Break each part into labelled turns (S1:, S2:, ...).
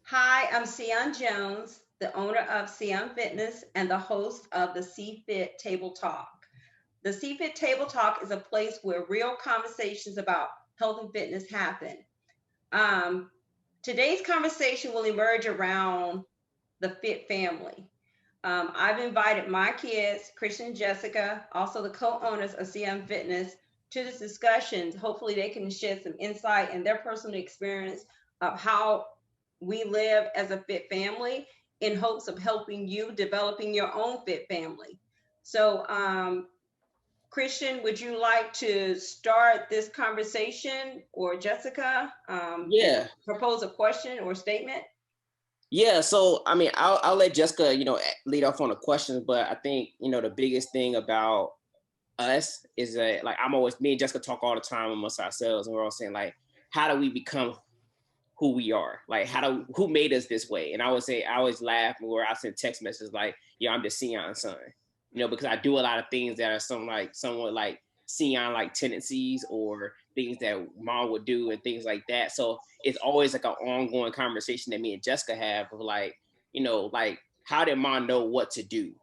S1: Hi, I'm Sion Jones, the owner of Sion Fitness and the host of the FIT Table Talk. The FIT Table Talk is a place where real conversations about health and fitness happen. Um, Today's conversation will emerge around the fit family. I've invited my kids, Christian and Jessica, also the co-owners of CM Fitness, to this discussion. Hopefully, they can shed some insight and their personal experience of how we live as a fit family in hopes of helping you developing your own fit family. So, Christian, would you like to start this conversation, or Jessica, and
S2: Yeah,
S1: propose a question or statement?
S2: yeah. So I mean, I'll let Jessica, lead off on the questions. But I think the biggest thing about us is that like I'm always me and Jessica talk all the time amongst ourselves, and we're all saying like, how do we become who we are? Like, who made us this way? And I always laugh where I send text messages like, "Yo, I'm the Sion son," because I do a lot of things that are somewhat like Sion like tendencies or things that mom would do and things like that. So it's always like an ongoing conversation that me and Jessica have of like, like how did mom know what to do?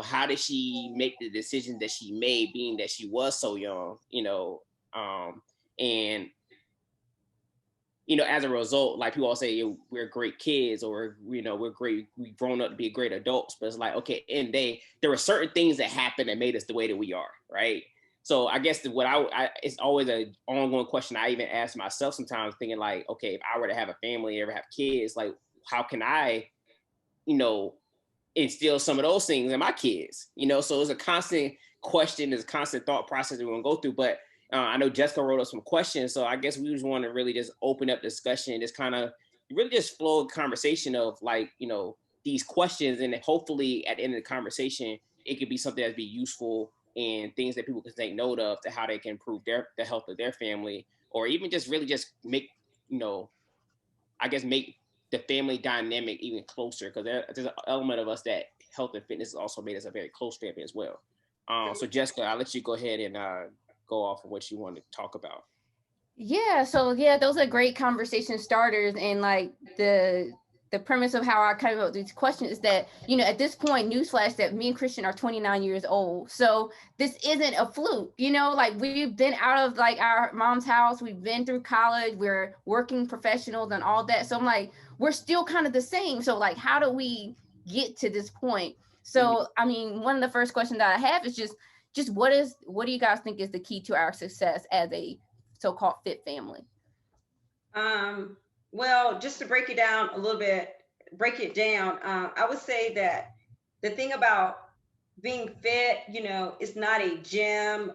S2: How did she make the decision that she made, being that she was so young? And as a result, like people all say, we're great kids, or we're great, we've grown up to be great adults. But it's like, okay, in day, there were certain things that happened that made us the way that we are, right? So I guess what it's always an ongoing question I even ask myself sometimes, thinking like, okay, if I were to have a family, ever have kids, like, how can I, you know, instill some of those things in my kids? So it's a constant question, it's a constant thought process that we're gonna go through. But I know Jessica wrote us some questions, so I guess we just want to really just open up discussion, just kind of really just flow a conversation of like, these questions, and hopefully at the end of the conversation, it could be something that'd be useful and things that people can take note of to how they can improve the health of their family, or even just really just make, you know, I guess make the family dynamic even closer, because there's an element of us that health and fitness has also made us a very close family as well. So Jessica, I'll let you go ahead and go off of what you want to talk about.
S3: Yeah, those are great conversation starters. And like the premise of how I came up with these questions is that, at this point, newsflash, that me and Christian are 29 years old. So this isn't a fluke, like we've been out of like our mom's house, we've been through college, we're working professionals and all that. So I'm like, we're still kind of the same. So like, how do we get to this point?
S2: Mhm.
S3: So I mean, one of the first questions that I have is just what do you guys think is the key to our success as a so-called fit family?
S1: Um, well, just to break it down a little bit, break it down, I would say that the thing about being fit, it's not a gym,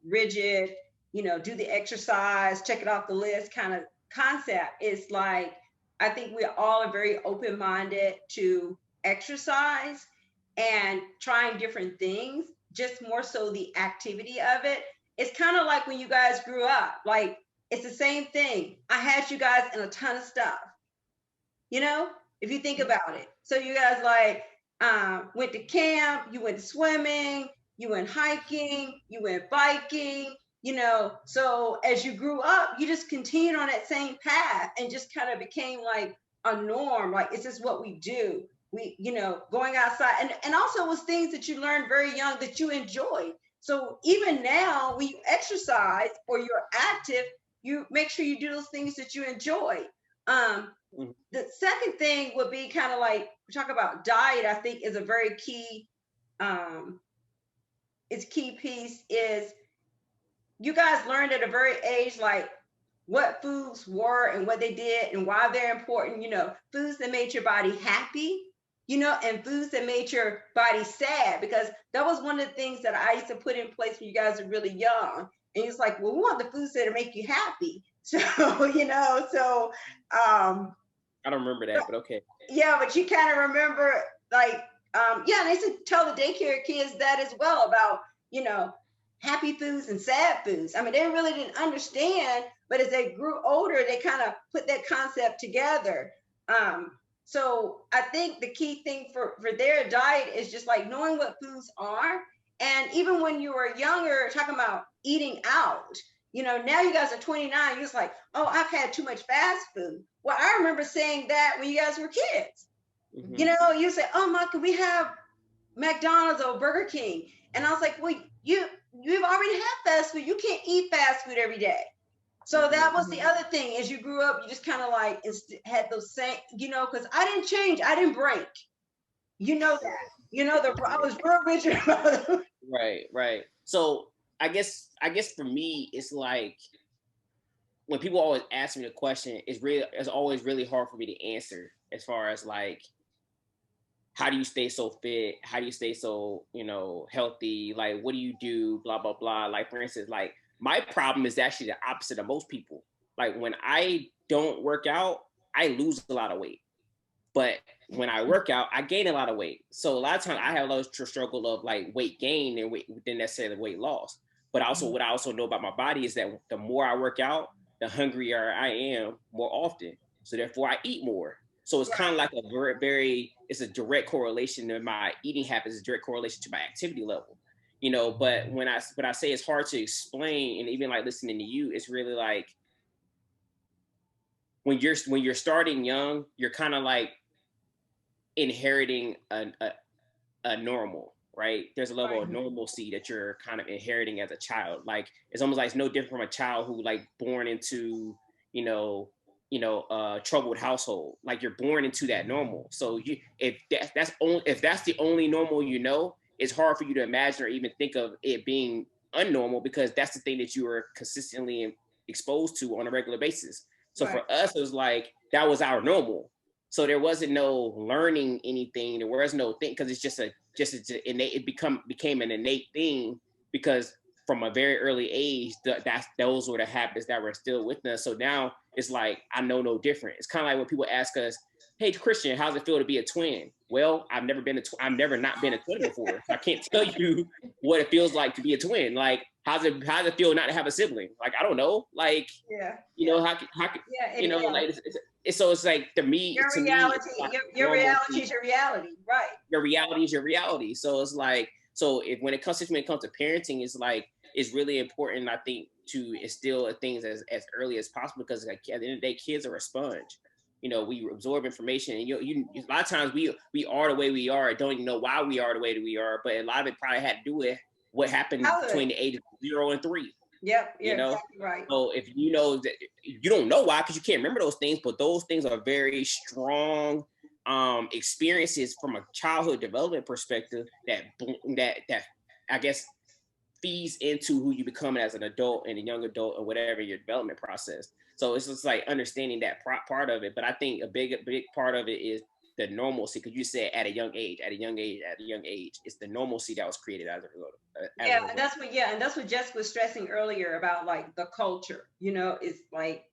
S1: rigid, do the exercise, check it off the list kind of concept. It's like, I think we all are very open minded to exercise and trying different things, just more so the activity of it. It's kind of like when you guys grew up, like, it's the same thing. I had you guys in a ton of stuff, you know, if you think about it. So you guys like went to camp, you went swimming, you went hiking, you went biking, So as you grew up, you just continued on that same path and just kind of became like a norm. Like, it's just what we do. We, going outside. And also it was things that you learned very young that you enjoyed. So even now, when you exercise or you're active, you make sure you do those things that you enjoy. Um,
S2: Mhm.
S1: the second thing would be kind of like, we talk about diet, I think is a very key, um, its key piece is you guys learned at a very age, like what foods were and what they did and why they're important, foods that made your body happy, and foods that made your body sad, because that was one of the things that I used to put in place when you guys are really young. And it's like, well, we want the foods that make you happy. So, so um,
S2: I don't remember that, but okay.
S1: yeah, but you kind of remember, like, yeah, and I used to tell the daycare kids that as well about, you know, happy foods and sad foods. I mean, they really didn't understand, but as they grew older, they kind of put that concept together. Um, so I think the key thing for their diet is just like knowing what foods are. And even when you were younger, talking about eating out, Now you guys are 29. You're just like, oh, I've had too much fast food. Well, I remember saying that when you guys were kids. You say, oh, Ma, can we have McDonald's or Burger King? And I was like, well, you've already had fast food. You can't eat fast food every day. So that was the other thing. As you grew up, you just kind of like had those same, because I didn't change. I didn't break. You know that. I was real rigid about it.
S2: Right. So I guess for me, it's like when people always ask me the question, it's always really hard for me to answer as far as like, how do you stay so fit? How do you stay so, healthy? Like, what do you do? Blah, blah, blah. Like, for instance, like my problem is actually the opposite of most people. Like when I don't work out, I lose a lot of weight. But when I work out, I gain a lot of weight. So a lot of times I have a lot of struggle of like weight gain and weight than necessarily weight loss. But also what I also know about my body is that the more I work out, the hungrier I am more often. So therefore I eat more. So it's kind of like a it's a direct correlation to my eating habits, a direct correlation to my activity level. But when I say it's hard to explain, and even like listening to you, it's really like when you're starting young, you're kind of like inheriting a normal, right? There's a level of normalcy that you're kind of inheriting as a child. Like it's almost like it's no different from a child who like born into troubled household. Like you're born into that normal. So if that's the only normal, it's hard for you to imagine or even think of it being unnormal, because that's the thing that you were consistently exposed to on a regular basis. So for us, it was like that was our normal. So there wasn't no learning anything. There was no thing, because it's just innate. It became an innate thing because from a very early age, those were the habits that were still with us. So now it's like I know no different. It's kind of like when people ask us, "Hey, Christian, how's it feel to be a twin?" Well, I've never not been a twin before. I can't tell you what it feels like to be a twin. Like, how's it feel not to have a sibling? Like, I don't know. Like, how like so it's like to me,
S1: your reality is your reality, right?
S2: Your reality is your reality. So it's like, when it comes to parenting, it's like it's really important, I think, to instill things as early as possible, because like at the end of the day, kids are a sponge. We absorb information, and you a lot of times we are the way we are, don't even know why we are the way that we are, but a lot of it probably had to do with what happened between the ages of 0 and 3.
S1: Yep, exactly right.
S2: So if you know that you don't know why, because you can't remember those things, but those things are very strong experiences from a childhood development perspective that I guess feeds into who you become as an adult and a young adult or whatever your development process. So it's just like understanding that part of it. But I think a big part of it is the normalcy, because you said at a young age, it's the normalcy that was created as a result.
S1: And that's what Jess was stressing earlier about, like the culture. It's like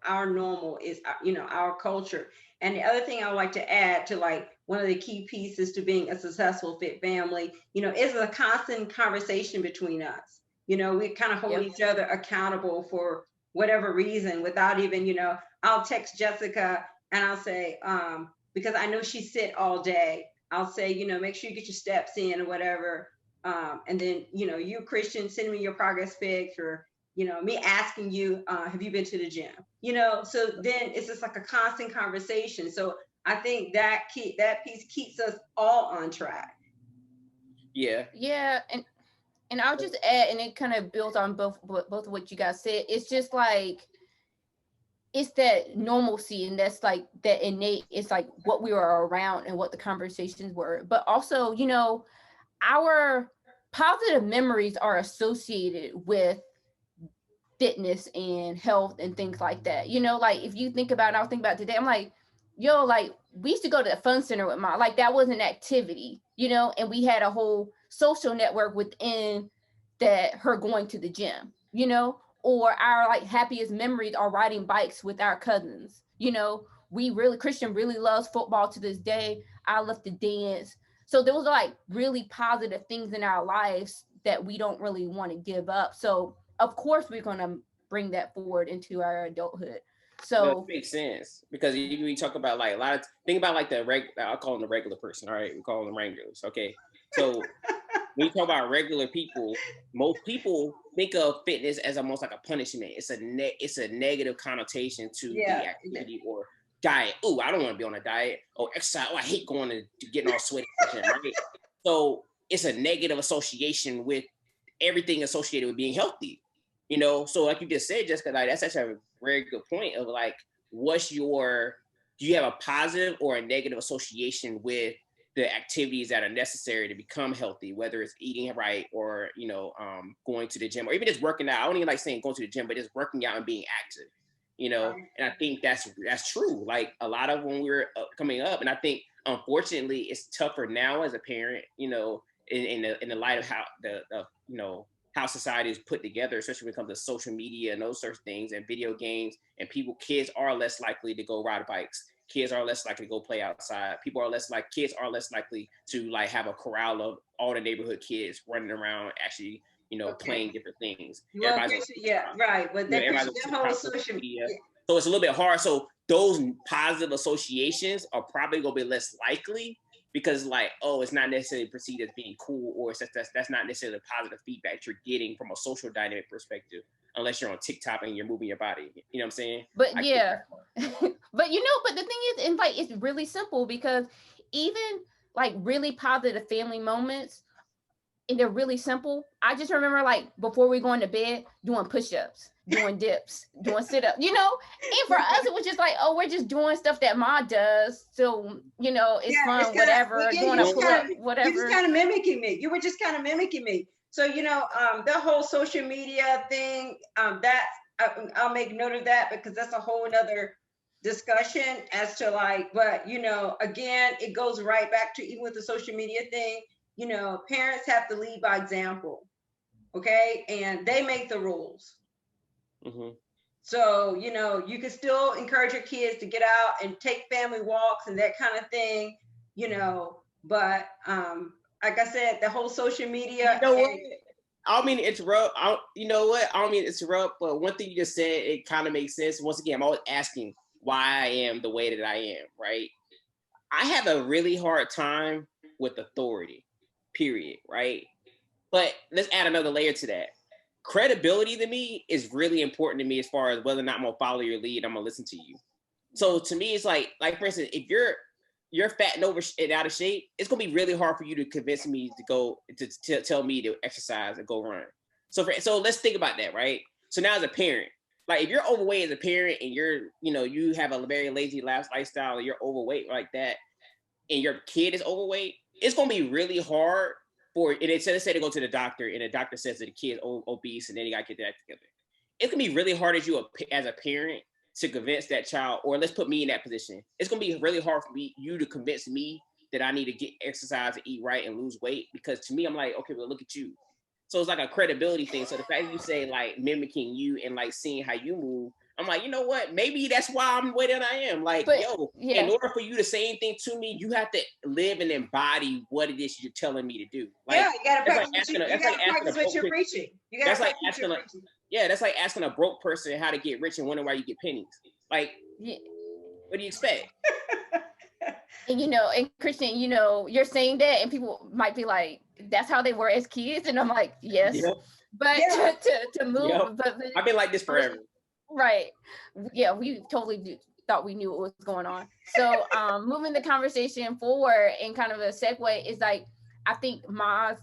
S1: our normal is our culture. And the other thing I would like to add to, like, one of the key pieces to being a successful fit family, is a constant conversation between us. We kind of hold each other accountable for whatever reason, without even, I'll text Jessica and I'll say, because I know she sit all day, I'll say, make sure you get your steps in or whatever. And then, you, Christian, send me your progress pics, or, me asking you, have you been to the gym? So then it's just like a constant conversation. So I think that piece keeps us all on track.
S3: Yeah. And I'll just add, and it kind of builds on both of what you guys said. It's just like, it's that normalcy, and that's like that innate. It's like what we were around and what the conversations were. But also, our positive memories are associated with fitness and health and things like that. Like if you think about it, I'll think about today, I'm like, like we used to go to the fun center with mom. Like that was an activity, and we had a whole social network within that, her going to the gym, or our like happiest memories are riding bikes with our cousins. Christian really loves football to this day. I love to dance. So there was like really positive things in our lives that we don't really want to give up. So of course we're going to bring that forward into our adulthood. So
S2: that makes sense, because we talk about like think about like I'll call them the regular person. All right, we call them regulars. Okay, so when you talk about regular people, most people think of fitness as almost like a punishment. It's a negative connotation to the activity or diet. Oh, I don't want to be on a diet. Or exercise. Oh, I hate going to getting all sweaty, right? So it's a negative association with everything associated with being healthy. You know, so like you just said, Jessica, like that's actually a very good point of like, do you have a positive or a negative association with the activities that are necessary to become healthy, whether it's eating right or, you know, going to the gym or even just working out. I don't even like saying going to the gym, but just working out and being active, you know? And I think that's true. Like a lot of when we were coming up, and I think unfortunately it's tougher now as a parent, you know, in the light of how you know, how society is put together, especially when it comes to social media and those sorts of things and video games, and kids are less likely to go ride bikes. Kids are less likely to go play outside. Kids are less likely to like have a corral of all the neighborhood kids running around actually, you know, playing different things.
S1: Well, right. But that whole social media.
S2: So it's a little bit hard. So those positive associations are probably gonna be less likely because like, oh, it's not necessarily perceived as being cool, or that's not necessarily the positive feedback you're getting from a social dynamic perspective, unless you're on TikTok and you're moving your body. You know what I'm saying?
S3: But but the thing is, and like, it's really simple because even like really positive family moments, and they're really simple. I just remember like before we going to bed, doing push-ups, doing dips, doing sit-ups, you know? And for us, it was just like, oh, we're just doing stuff that Ma does. So, you know, it's fun, whatever, doing a pull-up, whatever.
S1: You're just kind of mimicking me. You were just kind of mimicking me. So, you know, the whole social media thing, I'll make note of that because that's a whole nother discussion as to like, but, you know, again, it goes right back to even with the social media thing. You know, parents have to lead by example, okay? And they make the rules. Mm-hmm. So, you know, you can still encourage your kids to get out and take family walks and that kind of thing, you know, but like I said, the whole social media.
S2: You know what? I don't mean to interrupt. You know what? I don't mean to interrupt, but one thing you just said, it kind of makes sense. Once again, I'm always asking why I am the way that I am, right? I have a really hard time with authority. Period, right? But let's add another layer to that. Credibility to me is really important to me as far as whether or not I'm gonna follow your lead, I'm gonna listen to you. So to me, it's like for instance, if you're fat and over and out of shape, it's gonna be really hard for you to convince me to go to tell me to exercise and go run. So let's think about that, right? So now as a parent, like if you're overweight as a parent and you have a very lazy lifestyle and you're overweight like that, and your kid is overweight, it's gonna be really hard let's say to go to the doctor and the doctor says that the kid's obese and then you gotta get that together. It's gonna be really hard as a parent to convince that child, or let's put me in that position. It's gonna be really hard for you to convince me that I need to get exercise and eat right and lose weight, because to me, I'm like, okay, well, look at you. So it's like a credibility thing. So the fact that you say like mimicking you and like seeing how you move, I'm like, you know what? Maybe that's why I'm the way that I am. Like, in order for you to say anything to me, you have to live and embody what it is you're telling me to do. Like,
S1: you gotta practice what you're preaching.
S2: That's like asking a broke person how to get rich and wondering why you get pennies. Like, what do you expect?
S3: And and Christian, you're saying that, and people might be like, "That's how they were as kids," and I'm like, "Yes," but to move, but
S2: I've been like this forever.
S3: Right. Yeah, we totally thought we knew what was going on. So moving the conversation forward, and kind of a segue is like, I think Ma's,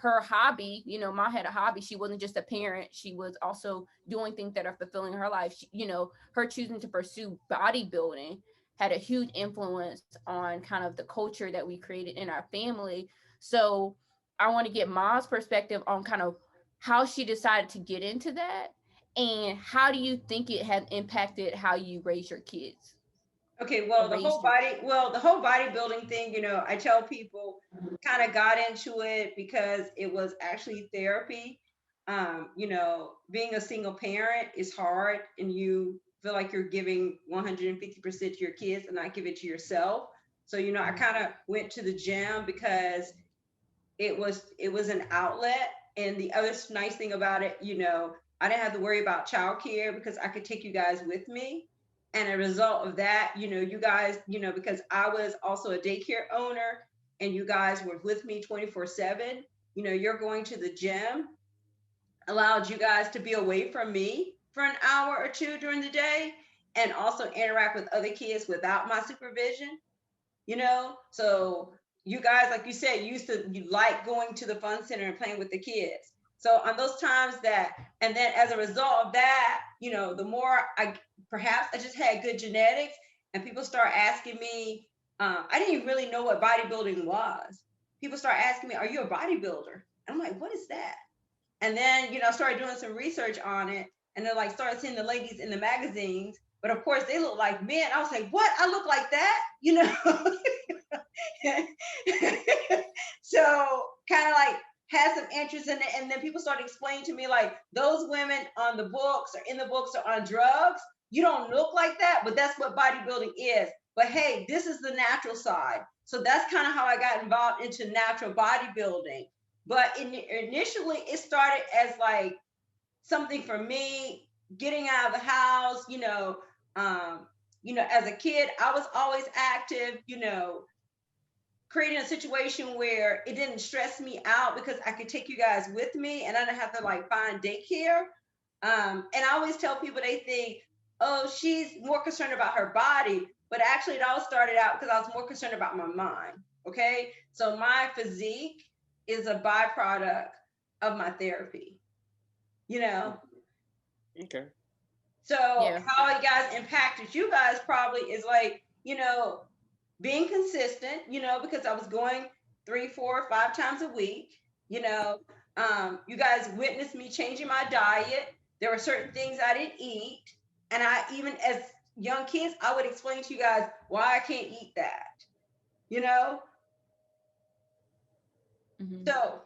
S3: her hobby, Ma had a hobby. She wasn't just a parent. She was also doing things that are fulfilling her life. Her choosing to pursue bodybuilding had a huge influence on kind of the culture that we created in our family. So I want to get Ma's perspective on kind of how she decided to get into that. And how do you think it has impacted how you raise your kids?
S1: Okay, well, the whole bodybuilding thing, I tell people kind of got into it because it was actually therapy. Being a single parent is hard, and you feel like you're giving 150% to your kids and not give it to yourself. So, I kind of went to the gym because it was an outlet. And the other nice thing about it, I didn't have to worry about childcare because I could take you guys with me. And a result of that, you guys, because I was also a daycare owner and you guys were with me 24/7, you're going to the gym allowed you guys to be away from me for an hour or two during the day and also interact with other kids without my supervision, So you guys, like you said, you like going to the fun center and playing with the kids. So on those times and then as a result of that, the more perhaps I just had good genetics and people start asking me, I didn't even really know what bodybuilding was. People start asking me, are you a bodybuilder? And I'm like, what is that? And then, I started doing some research on it and then like started seeing the ladies in the magazines. But of course they look like men. I was like, what? I look like that? So kind of like had some interest in it. And then people started explaining to me like those women on the books or in the books are on drugs. You don't look like that, but that's what bodybuilding is. But hey, this is the natural side. So that's kind of how I got involved into natural bodybuilding. But initially it started as like something for me, getting out of the house, as a kid, I was always active, creating a situation where it didn't stress me out because I could take you guys with me and I didn't have to like find daycare. And I always tell people they think, oh, she's more concerned about her body. But actually it all started out because I was more concerned about my mind. Okay. So my physique is a byproduct of my therapy,
S2: Okay.
S1: So how you guys impacted you guys probably is like, being consistent, because I was going 3, 4, 5 times a week, you guys witnessed me changing my diet. There were certain things I didn't eat. And I, even as young kids, I would explain to you guys why I can't eat that,
S3: Mm-hmm.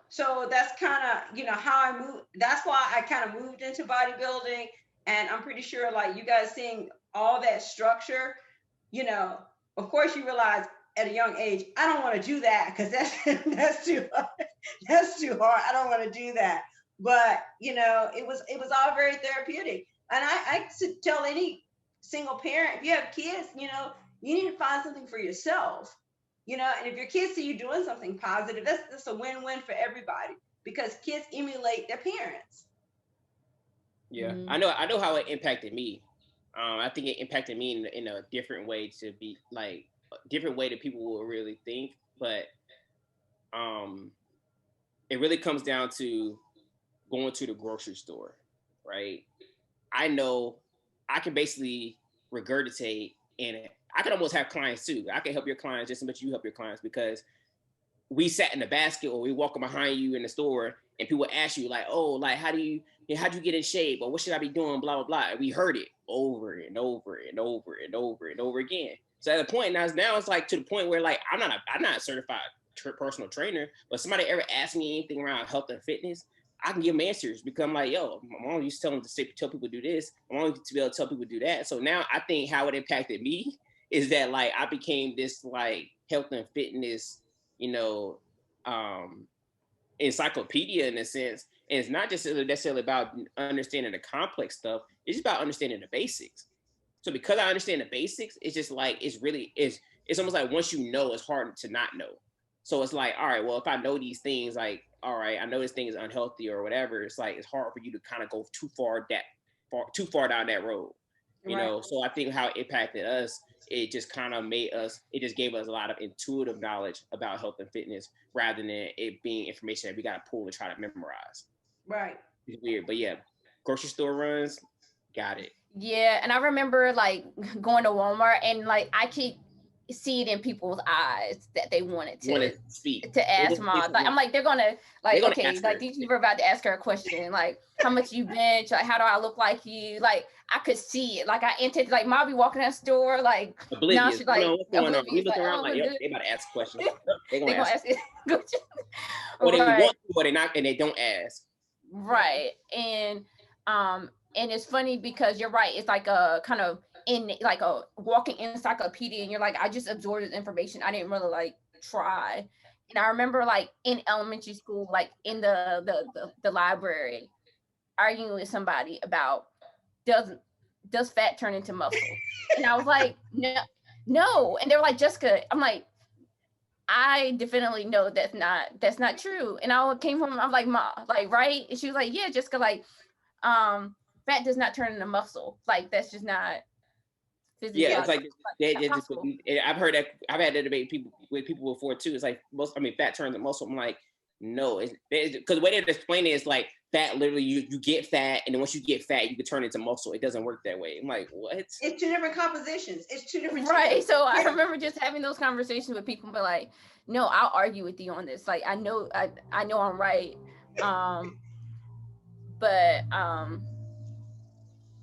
S1: So that's kind of, how I moved. That's why I kind of moved into bodybuilding. And I'm pretty sure like you guys seeing all that structure, of course you realize at a young age, I don't want to do that because that's too hard. That's too hard. I don't want to do that. But, it was all very therapeutic. And I tell any single parent, if you have kids, you need to find something for yourself. And if your kids see you doing something positive, that's a win-win for everybody because kids emulate their parents.
S2: Yeah,
S3: Mm-hmm.
S2: I know how it impacted me. I think it impacted me in a different way to be like a different way that people will really think, but it really comes down to going to the grocery store, right? I know I can basically regurgitate and I can almost have clients too. I can help your clients just as much as you help your clients because we sat in the basket or we walking behind you in the store and people ask you like, oh, like how'd you get in shape or what should I be doing, blah, blah, blah. And we heard it over and over and over and over and over again. So at the point now it's like to the point where like I'm not a certified personal trainer, but somebody ever asked me anything around health and fitness, I can give them answers because I'm like, yo, my mom used to tell people to do this. My mom used to be able to tell people to do that. So now I think how it impacted me is that like I became this like health and fitness, encyclopedia in a sense. And it's not just necessarily about understanding the complex stuff. It's about understanding the basics. So because I understand the basics, it's just like, it's almost like once you know, it's hard to not know. So it's like, all right, well, if I know these things, like, all right, I know this thing is unhealthy or whatever. It's like, it's hard for you to kind of go too far down that road, you know? So I think how it impacted us, it just kind of it just gave us a lot of intuitive knowledge about health and fitness rather than it being information that we got to pull and try to memorize.
S1: Right.
S2: It's weird, but yeah, grocery store runs, got it.
S3: Yeah, and I remember like going to Walmart and like I could see it in people's eyes that they wanted to
S2: speak
S3: to ask mom. Like I'm like they're gonna okay, like these people are about to ask her a question like how much you bench, like how do I look like you? Like I could see it. Like I entered like mom be walking in the store like
S2: oblivious.
S3: Now she's like
S2: what's going on? We look
S3: like,
S2: around like yep, they about to ask questions. They gonna ask
S3: it.
S2: or they want to, or they not, and they don't ask.
S3: Right, and it's funny because you're right. It's like a kind of in like a walking encyclopedia, and you're like, I just absorbed this information. I didn't really like try. And I remember like in elementary school, like in the library, arguing with somebody about does fat turn into muscle? And I was like, no. And they were like, Jessica, I'm like, I definitely know that's not true. And I came home, I'm like, Ma, like, right? And she was like, yeah, Jessica, like, fat does not turn into muscle. Like, that's just not
S2: Yeah, it's
S3: physiological.
S2: like
S3: Like, it's
S2: they
S3: not
S2: just
S3: possible.
S2: I've heard that, I've had that debate with people before too. It's like fat turns to muscle. I'm like, no, it's because the way they explain it is like fat literally you get fat, and then once you get fat, you can turn it into muscle. It doesn't work that way. I'm like, what?
S1: It's two different compositions. It's two different
S3: Right.
S1: tissues.
S3: So I
S1: Yeah.
S3: remember just having those conversations with people, but like, no, I'll argue with you on this. Like, I know I'm right. Um, but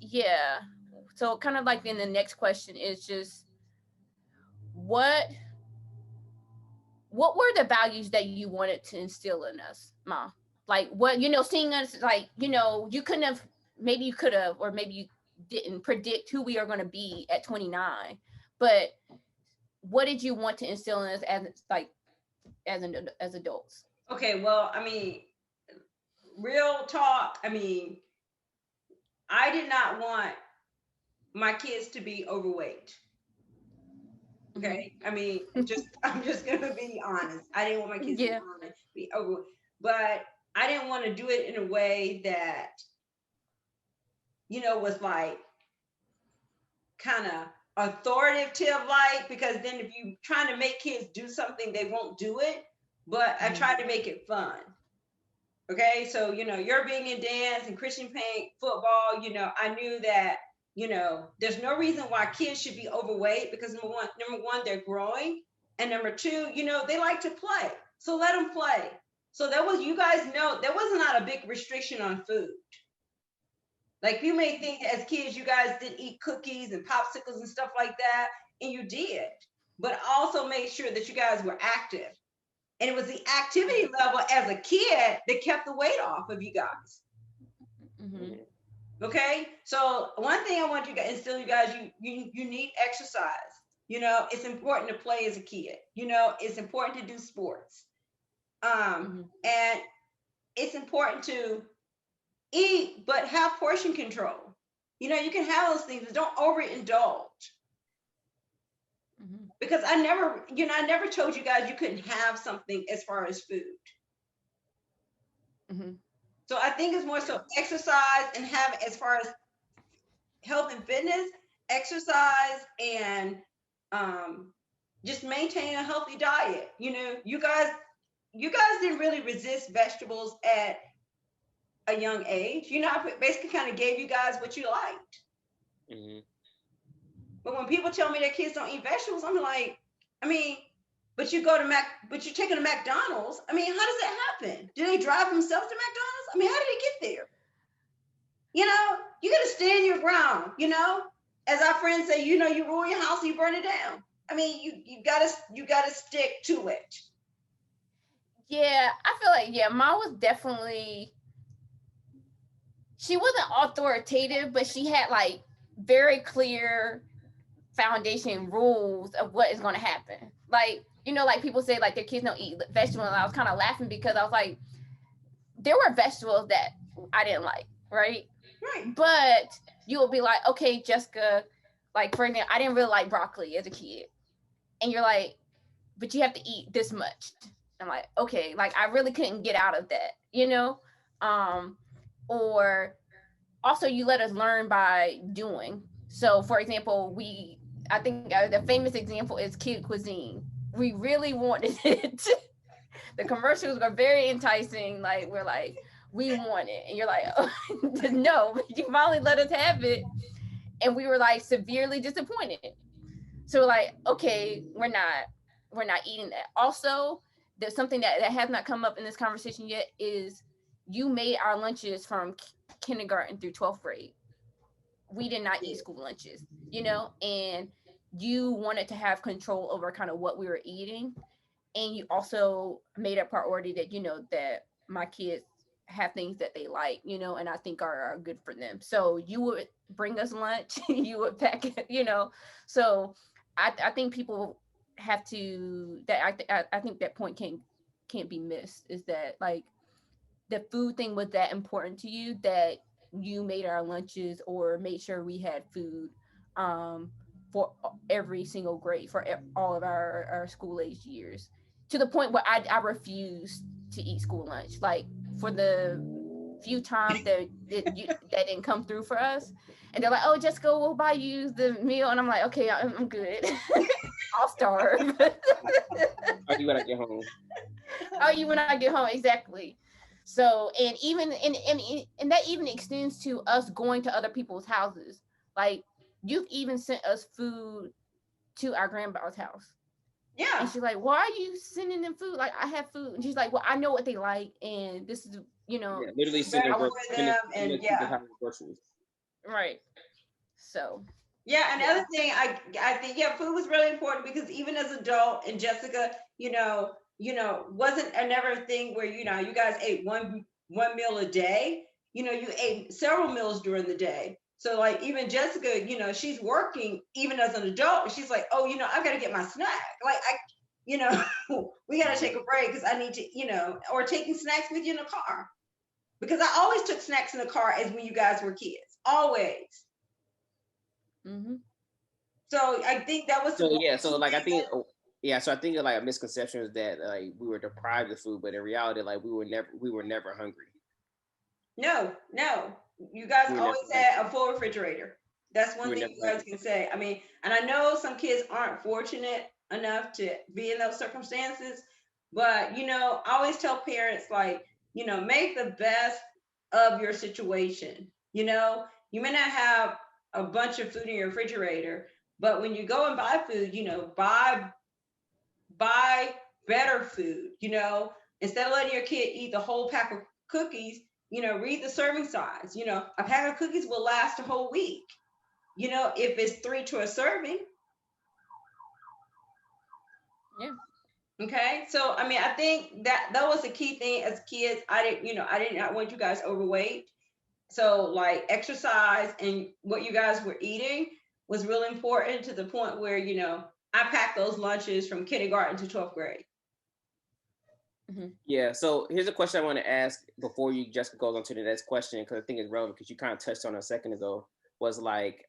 S3: yeah. So kind of like then the next question is just what what were the values that you wanted to instill in us, Ma? Like what, seeing us, like, you couldn't have, maybe you could have, or maybe you didn't predict who we are going to be at 29, but what did you want to instill in us as adults?
S1: Okay, well, I mean, real talk. I mean, I did not want my kids to be overweight. Okay. I mean, I'm just gonna be honest. I didn't want my kids to
S3: Yeah.
S1: be overweight, but I didn't want to do it in a way that, was like kind of authoritative, like, because then if you trying to make kids do something, they won't do it. But I tried to make it fun. Okay, so you're being in dance and Christian paint, football. I knew that there's no reason why kids should be overweight, because number one, they're growing, and number two, they like to play. So let them play. So that was, you guys know, there was not a big restriction on food. Like, you may think as kids you guys did eat cookies and popsicles and stuff like that, and you did, but also make sure that you guys were active. And it was the activity level as a kid that kept the weight off of you guys.
S3: Mm-hmm.
S1: Okay, so one thing I want you guys instill, you guys, you need exercise. It's important to play as a kid. It's important to do sports. And it's important to eat, but have portion control. You can have those things, but don't overindulge. Because I never told you guys you couldn't have something as far as food. So I think it's more so exercise, and have, as far as health and fitness, exercise, and just maintain a healthy diet. You guys didn't really resist vegetables at a young age. I basically kind of gave you guys what you liked. But when people tell me their kids don't eat vegetables, I'm like, I mean, but you go to but you're taking to McDonald's. I mean, how does that happen? Do they drive themselves to McDonald's? I mean, how did they get there? You got to stand your ground. As our friends say, you ruin your house, you burn it down. I mean, you gotta stick to it.
S3: Yeah, I feel like, Ma was definitely, she wasn't authoritative, but she had like very clear foundation rules of what is going to happen. Like, like people say like their kids don't eat vegetables. And I was kind of laughing because I was like, there were vegetables that I didn't like, right?
S1: Right.
S3: But you will be like, okay, Jessica, like, for example, I didn't really like broccoli as a kid. And you're like, but you have to eat this much. I'm like, okay, like I really couldn't get out of that, or also you let us learn by doing. So for example, I think the famous example is Kid Cuisine. We really wanted it. The commercials were very enticing. Like, we're like, we want it. And you're like, oh, no, you finally let us have it. And we were like severely disappointed. So like, okay, we're not eating that. Also, there's something that has not come up in this conversation yet, is you made our lunches from kindergarten through 12th grade. We did not eat school lunches, and you wanted to have control over kind of what we were eating. And you also made a priority that, that my kids have things that they like, and I think are good for them. So you would bring us lunch, you would pack it, So I think people have to, I think that point can't be missed, is that like the food thing was that important to you that you made our lunches or made sure we had food for every single grade for all of our school age years. to the point where I refused to eat school lunch. Like for the few times that didn't come through for us, and they're like, "Oh, Jessica, we'll buy you the meal," and I'm like, "Okay, I'm good. I'll starve."
S2: Are you when I get home?
S3: I'll eat when I get home, exactly. So, and even and that even extends to us going to other people's houses. Like you've even sent us food to our grandma's house.
S1: Yeah.
S3: And she's like, "Why are you sending them food? Like, I have food." And she's like, "Well, I know what they like, and this is,
S2: literally sending
S1: for them, and
S2: groceries.
S3: Right. So.
S1: Yeah, and the other thing, I think food was really important because even as an adult, and Jessica, wasn't never a thing where you guys ate one meal a day. You ate several meals during the day. So like even Jessica, she's working even as an adult, and she's like, oh, I've got to get my snack. Like we got to take a break because I need to, or taking snacks with you in the car, because I always took snacks in the car as when you guys were kids, always.
S3: Mm-hmm.
S1: So I think that was
S2: so like I think like a misconception is that like we were deprived of food, but in reality, like we were never hungry.
S1: No, you guys always had a full refrigerator. That's one thing you guys can say. I mean, and I know some kids aren't fortunate enough to be in those circumstances, but I always tell parents, like, make the best of your situation. You may not have a bunch of food in your refrigerator, but when you go and buy food, buy better food. Instead of letting your kid eat the whole pack of cookies, read the serving size. A pack of cookies will last a whole week. If it's 3 to a serving.
S3: Yeah.
S1: Okay. So I mean, I think that was a key thing as kids. I did not want you guys overweight. So like exercise and what you guys were eating was really important, to the point where, I packed those lunches from kindergarten to 12th grade.
S2: Mm-hmm. Yeah. So here's a question I want to ask before Jessica goes on to the next question, because I think it's relevant, because you kind of touched on it a second ago, was like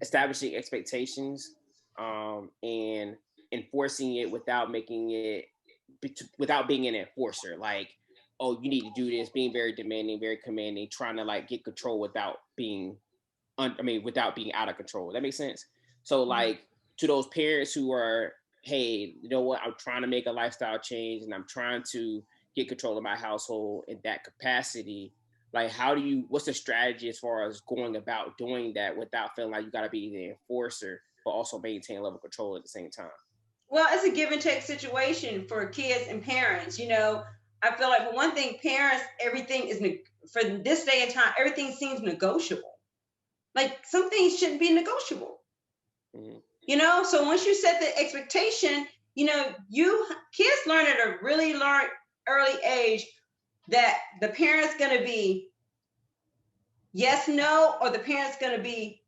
S2: establishing expectations and enforcing it without being an enforcer. Like, oh, you need to do this, being very demanding, very commanding, trying to like get control without being out of control. That makes sense. So like to those parents who are, hey, you know what, I'm trying to make a lifestyle change and I'm trying to get control of my household in that capacity. Like, what's the strategy as far as going about doing that without feeling like you got to be the enforcer, but also maintain a level of control at the same time?
S1: Well, it's a give and take situation for kids and parents. I feel like, for one thing, parents, everything is, for this day and time, everything seems negotiable. Like some things shouldn't be negotiable. Mm-hmm. So once you set the expectation, kids learn at a really early age that the parent's going to be yes, no, or the parent's going to be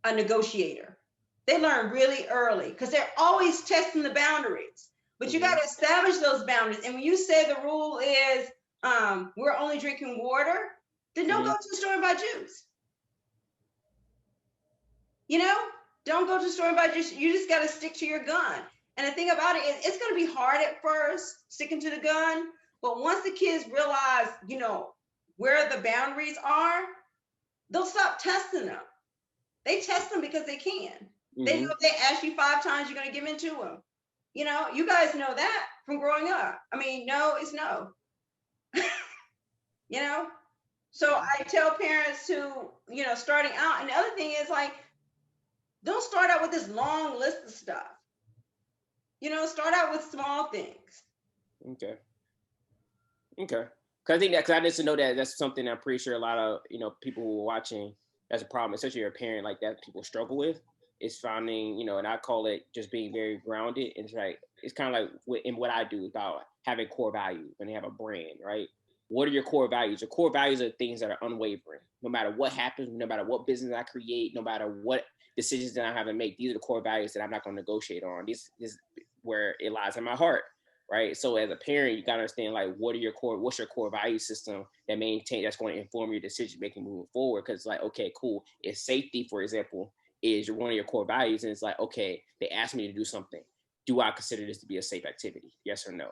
S1: a negotiator. They learn really early because they're always testing the boundaries. But you got to establish those boundaries. And when you say the rule is we're only drinking water, then don't go to the store and buy juice. Don't go to the store and buy juice. You just got to stick to your gun. And the thing about it is, it's going to be hard at first, sticking to the gun. But once the kids realize, where the boundaries are, they'll stop testing them. They test them because they can. Mm-hmm. They know if they ask you 5 times, you're going to give in to them. You guys know that from growing up. I mean, no is no. So I tell parents who, starting out, and the other thing is, like, don't start out with this long list of stuff. Start out with small things.
S2: Okay. Because I just know that that's something I'm pretty sure a lot of, people who are watching, that's a problem, especially you're a parent, like that people struggle with, is finding, and I call it just being very grounded. It's like, it's kind of like in what I do about having core values when they have a brand, right? What are your core values? Your core values are things that are unwavering. No matter what happens, no matter what business I create, no matter what decisions that I have to make, these are the core values that I'm not going to negotiate on. This is where it lies in my heart, right? So as a parent, you got to understand, like, what's your core value system that's going to inform your decision making moving forward? Because, like, okay, cool. If safety, for example, is one of your core values, and it's like, okay, they asked me to do something. do I consider this to be a safe activity? Yes or no?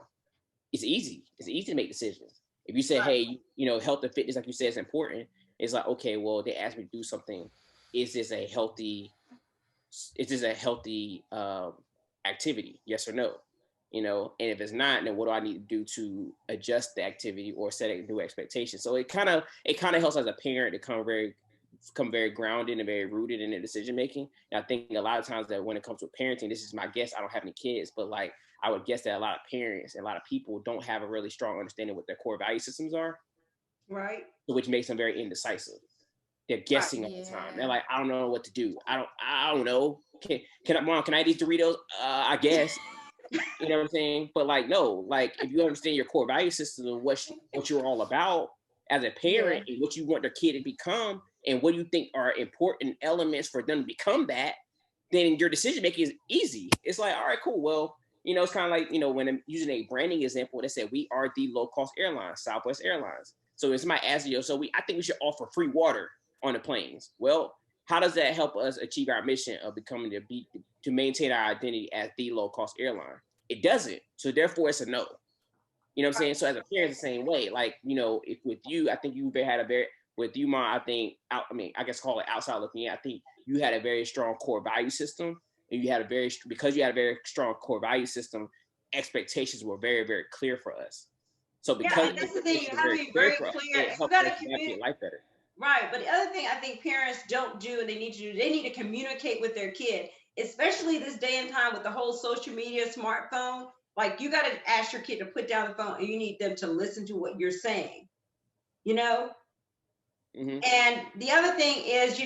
S2: It's easy. It's easy to make decisions. If you say, hey, health and fitness, like you said, is important. It's like, okay, well, they asked me to do something. Is this a healthy activity? Yes or no? And if it's not, then what do I need to do to adjust the activity or set a new expectation? So it kind of helps as a parent to come very grounded and very rooted in their decision making. And I think a lot of times that when it comes to parenting, this is my guess. I don't have any kids, but like I would guess that a lot of parents and a lot of people don't have a really strong understanding what their core value systems are.
S1: Right.
S2: Which makes them very indecisive. They're guessing all the time. They're like, I don't know what to do. I don't know. Mom, can I eat these Doritos? I guess. You know what I'm saying? But like, no, like if you understand your core value system and what you're all about as a parent and what you want their kid to become and what you think are important elements for them to become that, then your decision making is easy. It's like, all right, cool. Well, it's kind of like, when I'm using a branding example, they said we are the low cost airline, Southwest Airlines. So it's my ask you, I think we should offer free water on the planes. Well, how does that help us achieve our mission of becoming to maintain our identity as the low cost airline? It doesn't. So therefore it's a no. You know what I'm saying? So as a parent, the same way, like, if with you, I think you had with you, Mom, I guess call it outside looking in. I think you had a very strong core value system, and because you had a very strong core value system, expectations were very, very clear for us. So because
S1: that's the thing, you have to be very clear.
S2: It helps us navigate life better.
S1: Right, but the other thing I think parents don't do, and they need to communicate with their kid, especially this day and time with the whole social media, smartphone. Like you got to ask your kid to put down the phone, and you need them to listen to what you're saying.
S2: Mm-hmm.
S1: And the other thing is,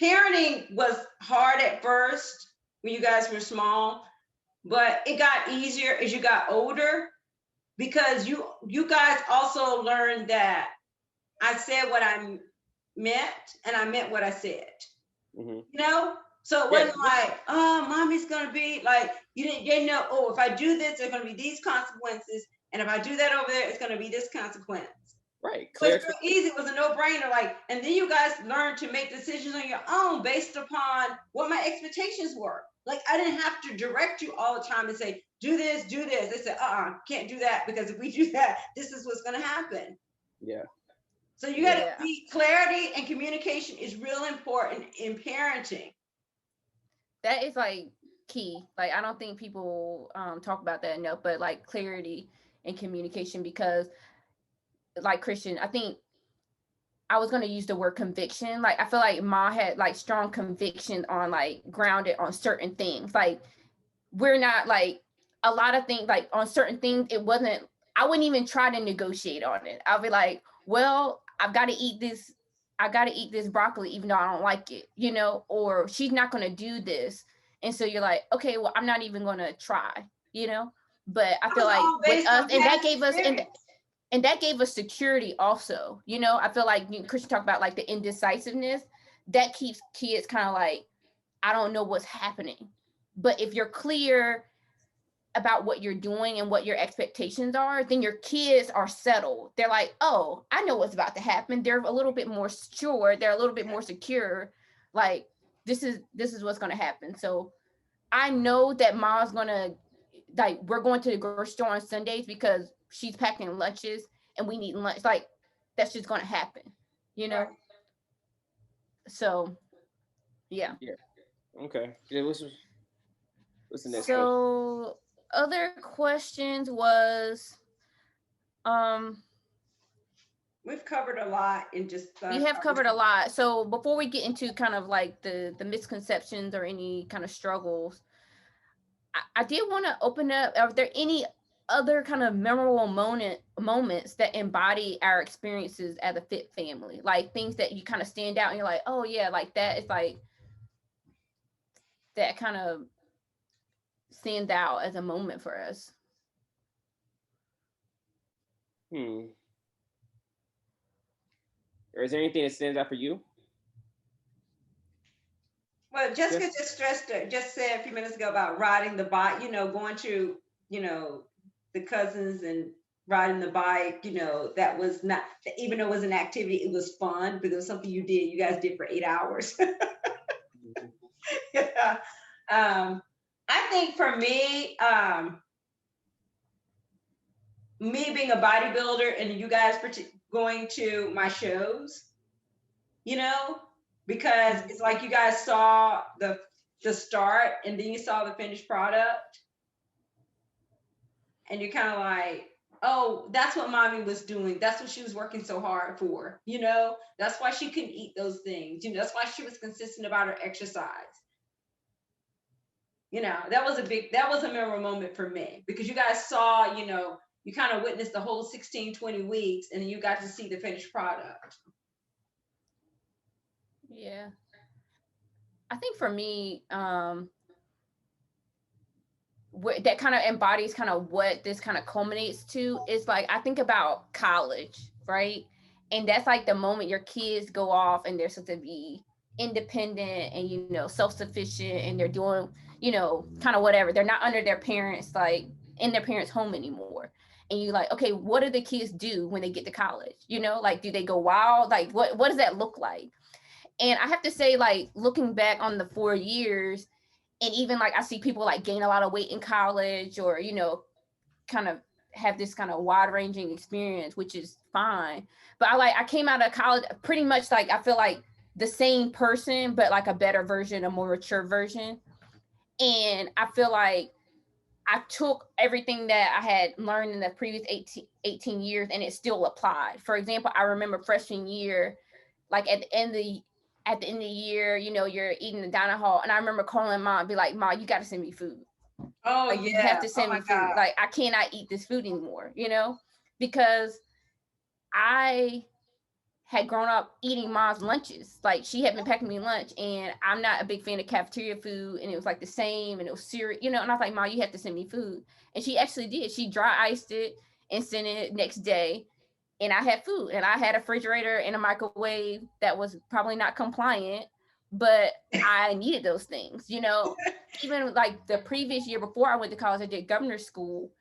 S1: parenting was hard at first when you guys were small, but it got easier as you got older because you guys also learned that I said what I meant and I meant what I said.
S2: Mm-hmm.
S1: So it wasn't like, oh, mommy's gonna be like, you didn't know, oh, if I do this, there's gonna be these consequences, and if I do that over there, it's gonna be this consequence.
S2: Right.
S1: But it's real easy. It was a no-brainer. Like, and then you guys learned to make decisions on your own based upon what my expectations were. Like, I didn't have to direct you all the time and say, do this, do this. They said, can't do that, because if we do that, this is what's gonna happen.
S2: Yeah.
S1: So you gotta be, clarity and communication is real important in parenting.
S3: That is like key. Like, I don't think people talk about that enough, but like clarity and communication, because like Christian, I think I was going to use the word conviction. Like, I feel like Ma had like strong conviction on like grounded on certain things. Like, we're not like a lot of things, like on certain things, I wouldn't even try to negotiate on it. I'll be like, well, I've got to eat this. I got to eat this broccoli, even though I don't like it, or she's not going to do this. And so you're like, okay, well, I'm not even going to try, but I feel like with us, and that gave us, and that gave us security also. I feel like Christian talked about like the indecisiveness that keeps kids kind of like, I don't know what's happening. But if you're clear about what you're doing and what your expectations are, then your kids are settled. They're like, oh, I know what's about to happen. They're a little bit more sure. They're a little bit more secure. Like, this is what's going to happen. So I know that Mom's going to, like, we're going to the grocery store on Sundays because she's packing lunches and we need lunch. Like, that's just going to happen,
S1: Right.
S3: So, yeah.
S2: Okay. Yeah, what's the next
S3: question? Other questions was,
S1: we've covered a lot in just.
S3: We have covered a lot. So before we get into kind of like the misconceptions or any kind of struggles, I did want to open up. Are there any other kind of memorable moments that embody our experiences as a FIT family? Like things that you kind of stand out and you're like, oh yeah, like that is like, that kind of stands out as a moment for us.
S2: Or is there anything that stands out for you?
S1: Well, Jessica just said a few minutes ago about riding the bike, going to, the cousins and riding the bike, that was not, even though it was an activity, it was fun because it was something you guys did for 8 hours. Yeah. I think for me, me being a bodybuilder and you guys going to my shows, you know, because it's like you guys saw the start and then you saw the finished product, and you're kind of like, oh, that's what mommy was doing. That's what she was working so hard for, you know? That's why she couldn't eat those things. You know, that's why she was consistent about her exercise. You know, that was a memorable moment for me because you guys saw, you know, you kind of witnessed the whole 16, 20 weeks and then you got to see the finished product.
S3: Yeah. I think for me, that kind of embodies kind of what this kind of culminates to is like, I think about college, right? And that's like the moment your kids go off and they're supposed to be independent and, you know, self-sufficient, and they're doing, you know, kind of whatever. They're not under their parents, like in their parents' home anymore. And you like, okay, what do the kids do when they get to college? You know, like, do they go wild? Like, what does that look like? And I have to say, like, looking back on the 4 years, and even like I see people like gain a lot of weight in college, or, you know, kind of have this kind of wide ranging experience, which is fine. But I came out of college pretty much like, I feel like the same person, but like a better version, a more mature version. And I feel like I took everything that I had learned in the previous 18 years and it still applied. For example, I remember freshman year, like at the end of the year, you know, you're eating the dining hall. And I remember calling mom and be like, Mom, you got to send me food.
S1: Oh,
S3: like,
S1: yeah.
S3: You have to send me food.
S1: God.
S3: Like, I cannot eat this food anymore, you know, because I had grown up eating mom's lunches. Like, she had been packing me lunch, and I'm not a big fan of cafeteria food. And it was like the same, and it was cereal, you know, and I was like, Mom, you have to send me food. And she actually did. She dry iced it and sent it next day. And I had food, and I had a refrigerator and a microwave that was probably not compliant, but I needed those things, you know. Even like the previous year before I went to college, I did governor's school.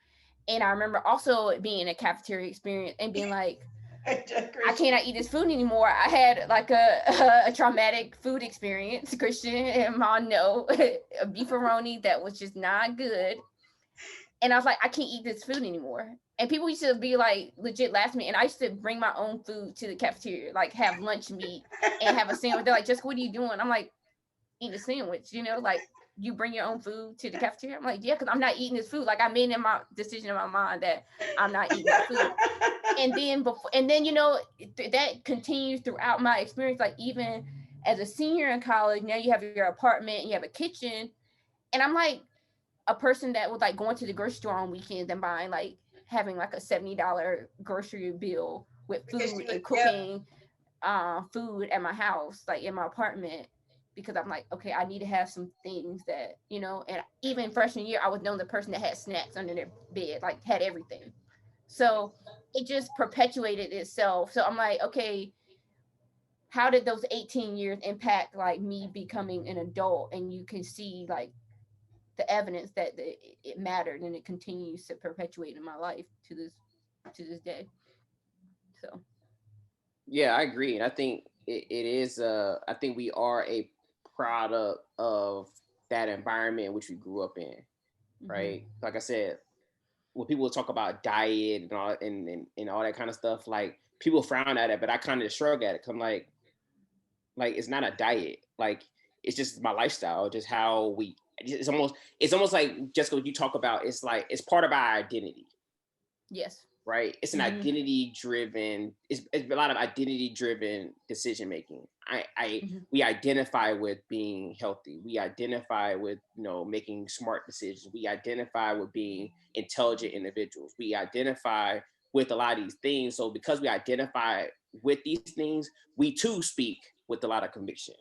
S3: And I remember also it being a cafeteria experience and being like, I cannot eat this food anymore. I had like a traumatic food experience, Christian and Mom know, a beefaroni that was just not good. And I was like, I can't eat this food anymore. And people used to be like legit laughing at me. And I used to bring my own food to the cafeteria, like have lunch meat and have a sandwich. They're like, Jessica, what are you doing? I'm like, eating a sandwich, you know, like, you bring your own food to the cafeteria? I'm like, yeah, because I'm not eating this food. Like, I made in my decision in my mind that I'm not eating that food. And then, you know, that continues throughout my experience. Like, even as a senior in college, now you have your apartment and you have a kitchen. And I'm like a person that was like going to the grocery store on weekends and buying, like, having like a $70 grocery bill with food and cooking food at my house, like in my apartment, because I'm like, okay, I need to have some things that, you know. And even freshman year, I was known the person that had snacks under their bed, like had everything. So it just perpetuated itself. So I'm like, okay, how did those 18 years impact like me becoming an adult? And you can see like the evidence that it mattered, and it continues to perpetuate in my life to this day. So
S2: yeah, I agree. And I think it is I think we are a product of that environment in which we grew up in, right? Mm-hmm. Like I said, when people talk about diet and all and all that kind of stuff, like, people frown at it, but I kind of shrug at it. 'Cause I'm like it's not a diet. Like, it's just my lifestyle, just how we. It's almost like, Jessica, what you talk about. It's like it's part of our identity.
S3: Yes.
S2: Right. It's an identity driven. It's a lot of identity driven decision making. We identify with being healthy. We identify with, you know, making smart decisions. We identify with being intelligent individuals. We identify with a lot of these things. So because we identify with these things, we too speak with a lot of conviction.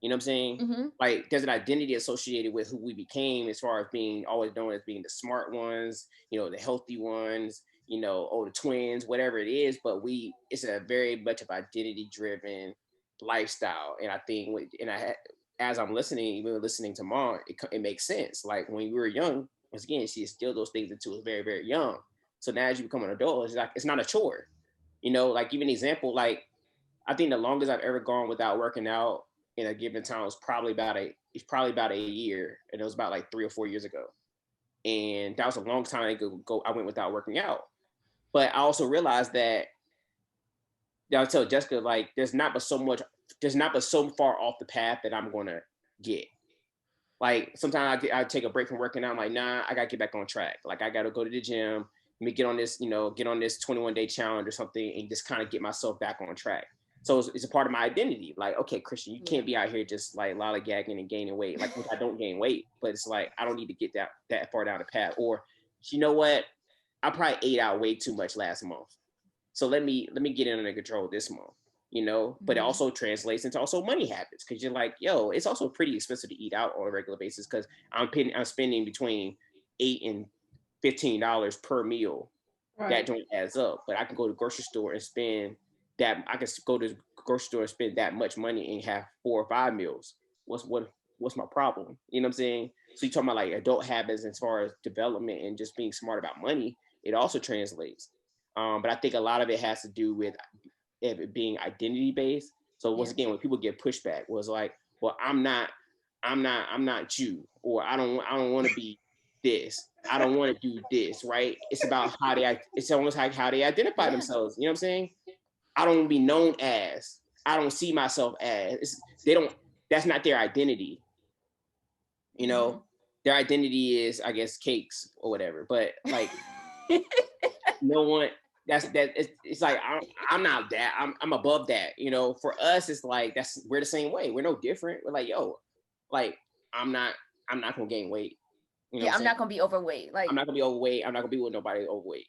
S2: You know what I'm saying? Mm-hmm. Like, there's an identity associated with who we became, as far as being always known as being the smart ones, you know, the healthy ones, you know, or the twins, whatever it is. But it's a very much of identity driven lifestyle. And I think, as I'm listening, even listening to Mom, it makes sense. Like, when we were young, once again, she instilled those things into us very, very young. So now as you become an adult, it's like, it's not a chore. You know, like, give an example, like, I think the longest I've ever gone without working out in a given time was probably about it's probably about a year, and it was about like 3 or 4 years ago. And that was a long time ago. I went without working out. But I also realized that I'll tell Jessica, like, there's not but so far off the path that I'm gonna get. Like sometimes I take a break from working out. I'm like, nah, I gotta get back on track. Like I gotta go to the gym, let me get on this, get on this 21-day challenge or something, and just kind of get myself back on track. So it's a part of my identity. Like, okay, Christian, you can't be out here just like lollygagging and gaining weight. Like, which I don't gain weight, but it's like I don't need to get that far down the path. Or, you know what? I probably ate out way too much last month. So let me get it under control this month. But it also translates into also money habits, because you're like, yo, it's also pretty expensive to eat out on a regular basis, because I'm spending between $8 and $15 per meal. Right. That don't adds up. But I can go to the grocery store and spend that. I can go to the grocery store and spend that much money and have 4 or 5 meals. What's my problem? You know what I'm saying? So you talking about like adult habits as far as development and just being smart about money. It also translates. But I think a lot of it has to do with it being identity based. So once again, when people get pushback, was like, well, I'm not you, or I don't want to be this. I don't want to do this, right? It's about it's almost like how they identify themselves. You know what I'm saying? I don't want to be known as. I don't see myself as. That's not their identity. Their identity is, I guess, cakes or whatever. But like, no one. It's like I'm not that. I'm above that. For us, it's like we're the same way. We're no different. We're like, yo, like I'm not gonna gain weight.
S3: I'm not gonna be overweight. Like
S2: I'm not gonna be overweight. I'm not gonna be with nobody overweight.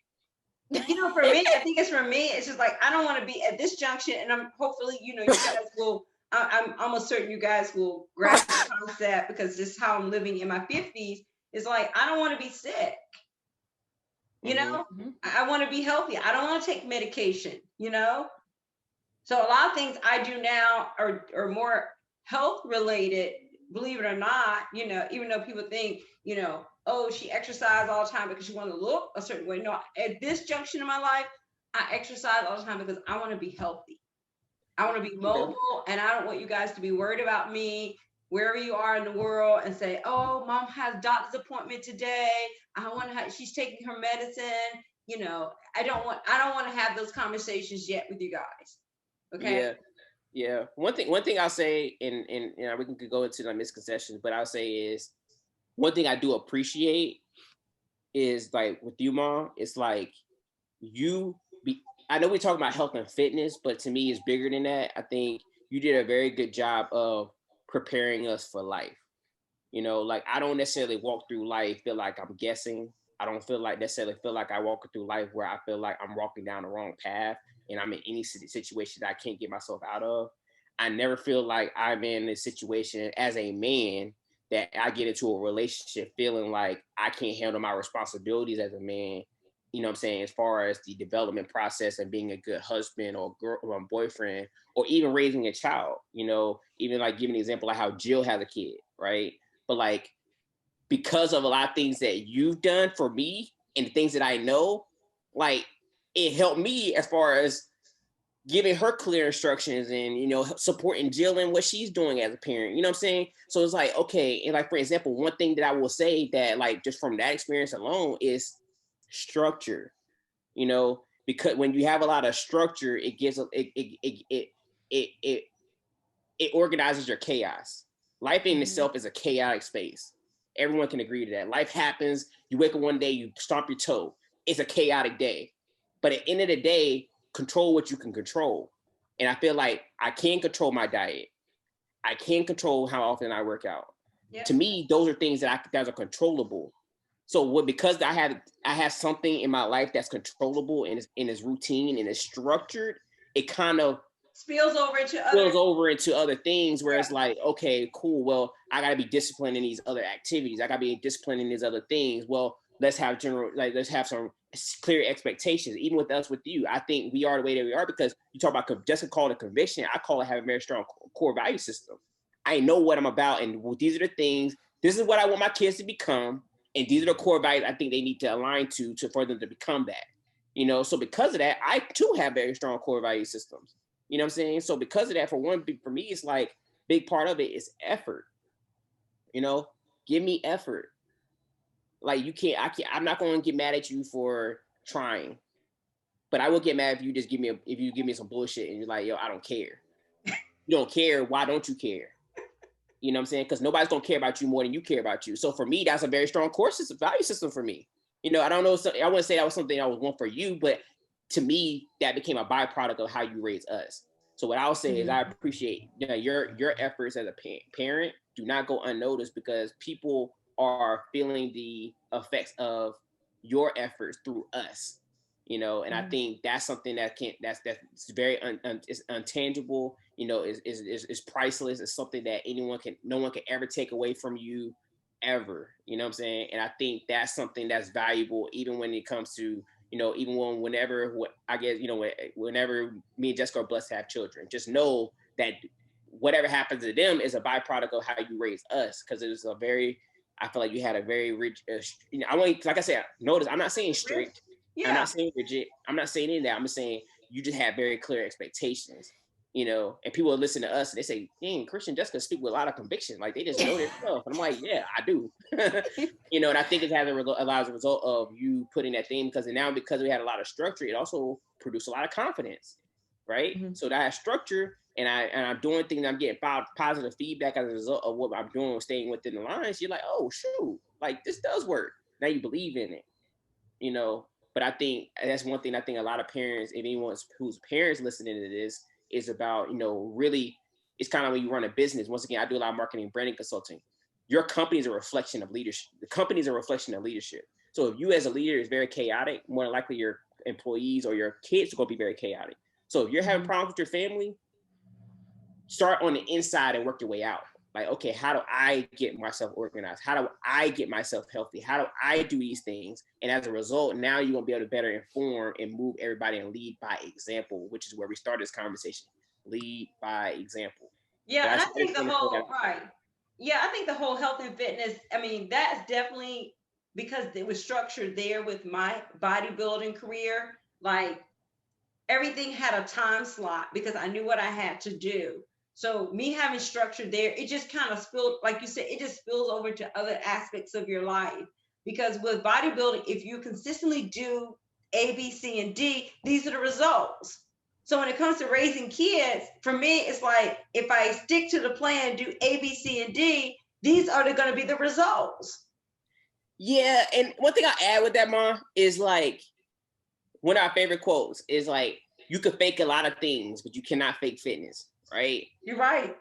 S1: For me, I think it's for me. It's just like I don't want to be at this junction, and I'm hopefully, you guys will. I'm almost certain you guys will grasp the concept, because this is how I'm living in my 50s. It's like I don't want to be sick. I want to be healthy. I don't want to take medication, So a lot of things I do now are more health related, believe it or not, even though people think, oh, she exercises all the time because she wants to look a certain way. No, at this junction in my life, I exercise all the time because I want to be healthy. I want to be mobile, and I don't want you guys to be worried about me wherever you are in the world and say, oh, mom has a doctor's appointment today. She's taking her medicine. I don't want to have those conversations yet with you guys. Okay.
S2: Yeah. One thing I'll say, and we can go into the misconceptions, but I'll say is one thing I do appreciate is like with you, Mom, it's like I know we talk about health and fitness, but to me it's bigger than that. I think you did a very good job of preparing us for life. Like I don't necessarily walk through life feel like I'm guessing. I don't necessarily feel like I walk through life where I feel like I'm walking down the wrong path and I'm in any situation that I can't get myself out of. I never feel like I'm in a situation as a man that I get into a relationship feeling like I can't handle my responsibilities as a man. You know what I'm saying? As far as the development process and being a good husband or boyfriend, or even raising a child, even like giving an example like how Jill has a kid, right? But like, because of a lot of things that you've done for me and the things that I know, like it helped me as far as giving her clear instructions and, supporting Jill in what she's doing as a parent, you know what I'm saying? So it's like, okay. And like, for example, one thing that I will say that like, just from that experience alone is structure, because when you have a lot of structure, it gives, it organizes your chaos. Life in itself is a chaotic space. Everyone can agree to that. Life happens. You wake up one day, you stomp your toe. It's a chaotic day. But at the end of the day, control what you can control. And I feel like I can control my diet. I can control how often I work out. Yep. To me, those are things that are controllable. So because I have something in my life that's controllable and is routine and is structured, it kind of
S1: spills over into other
S2: things where it's like, okay, cool. Well, I gotta be disciplined in these other activities. I gotta be disciplined in these other things. Well, let's have some clear expectations. Even with us, with you, I think we are the way that we are because you talk about Jessica called it conviction. I call it having a very strong core value system. I know what I'm about, and these are the things. This is what I want my kids to become, and these are the core values I think they need to align to for them to become that. So because of that, I too have very strong core value systems. You know what I'm saying? So because of that, for me, it's like big part of it is effort. You know, give me effort. Like I'm not going to get mad at you for trying, but I will get mad if you just if you give me some bullshit and you're like, yo, I don't care. You don't care. Why don't you care? You know what I'm saying? Because nobody's going to care about you more than you care about you. So for me, that's a very strong core system, value system for me. You know, I don't know. I wouldn't say that was something I was one for you, but to me, that became a byproduct of how you raise us. So what I'll say is I appreciate your efforts as a parent do not go unnoticed, because people are feeling the effects of your efforts through us. You know, and I think that's something that's very it's untangible. You know, is priceless. It's something that no one can ever take away from you, ever. You know what I'm saying? And I think that's something that's valuable, even when it comes to, you know, even whenever I guess, you know, whenever me and Jessica are blessed to have children, just know that whatever happens to them is a byproduct of how you raise us. Because it was I feel like you had a very rich, you know, like I said, notice I'm not saying strict. Yeah. I'm not saying rigid. I'm not saying any of that. I'm just saying you just have very clear expectations, you know, and people will listen to us and they say, dang, Christian Jessica speak with a lot of conviction. Like they just know their stuff. And I'm like, yeah, I do. You know, and I think it has a lot as a result of you putting that thing, because we had a lot of structure, it also produced a lot of confidence, right? So that has structure, and I'm doing things, I'm getting positive feedback as a result of what I'm doing, staying within the lines. You're like, oh, shoot, like this does work. Now you believe in it, you know. But I think that's one thing I think a lot of parents, if anyone whose parents listening to this, is about, you know, really, it's kind of when you run a business. Once again, I do a lot of marketing, branding consulting. Your company is a reflection of leadership. The company is a reflection of leadership. So if you as a leader is very chaotic, more than likely your employees or your kids are going to be very chaotic. So if you're having problems with your family, start on the inside and work your way out. Like, okay, how do I get myself organized? How do I get myself healthy? How do I do these things? And as a result, now you're going to be able to better inform and move everybody and lead by example, which is where we started this conversation. Lead by example.
S1: Yeah, and I think I think the whole health and fitness, I mean, that's definitely because it was structured there with my bodybuilding career. Like everything had a time slot because I knew what I had to do. So me having structure there, it just kind of spilled, like you said, it just spills over to other aspects of your life. Because with bodybuilding, if you consistently do A, B, C, and D, these are the results. So when it comes to raising kids, for me, it's like if I stick to the plan, do A, B, C, and D, these are going to be the results.
S2: Yeah, and one thing I add with that, Ma, is like one of our favorite quotes is like, you could fake a lot of things, but you cannot fake fitness, right?
S1: You're right.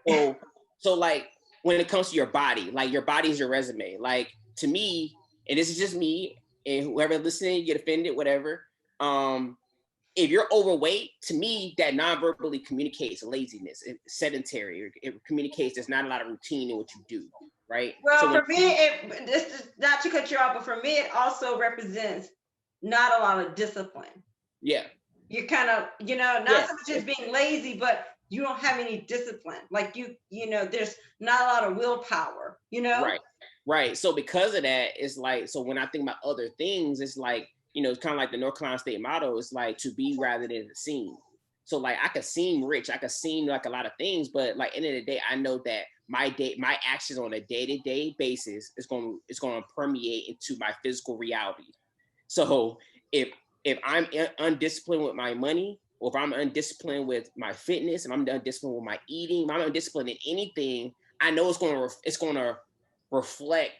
S2: So like when it comes to your body, like your body is your resume. Like to me, and this is just me, and whoever listening, get offended, whatever. If you're overweight, to me, that non-verbally communicates laziness, sedentary. It communicates there's not a lot of routine in what you do, right?
S1: Well, so for me, this is not to cut you off, but for me, it also represents not a lot of discipline.
S2: Yeah.
S1: You're kind of, you know, not so much as being lazy, but you don't have any discipline. Like you know, there's not a lot of willpower, you know?
S2: Right. So because of that, it's like, so when I think about other things, it's like, you know, it's kind of like the North Carolina State motto. It's like to be rather than to seem. So like I could seem rich, I could seem like a lot of things, but like end of the day, I know that my actions on a day-to-day basis is going to permeate into my physical reality. So if I'm undisciplined with my money, or if I'm undisciplined with my fitness, and I'm undisciplined with my eating, if I'm undisciplined in anything, I know it's going to reflect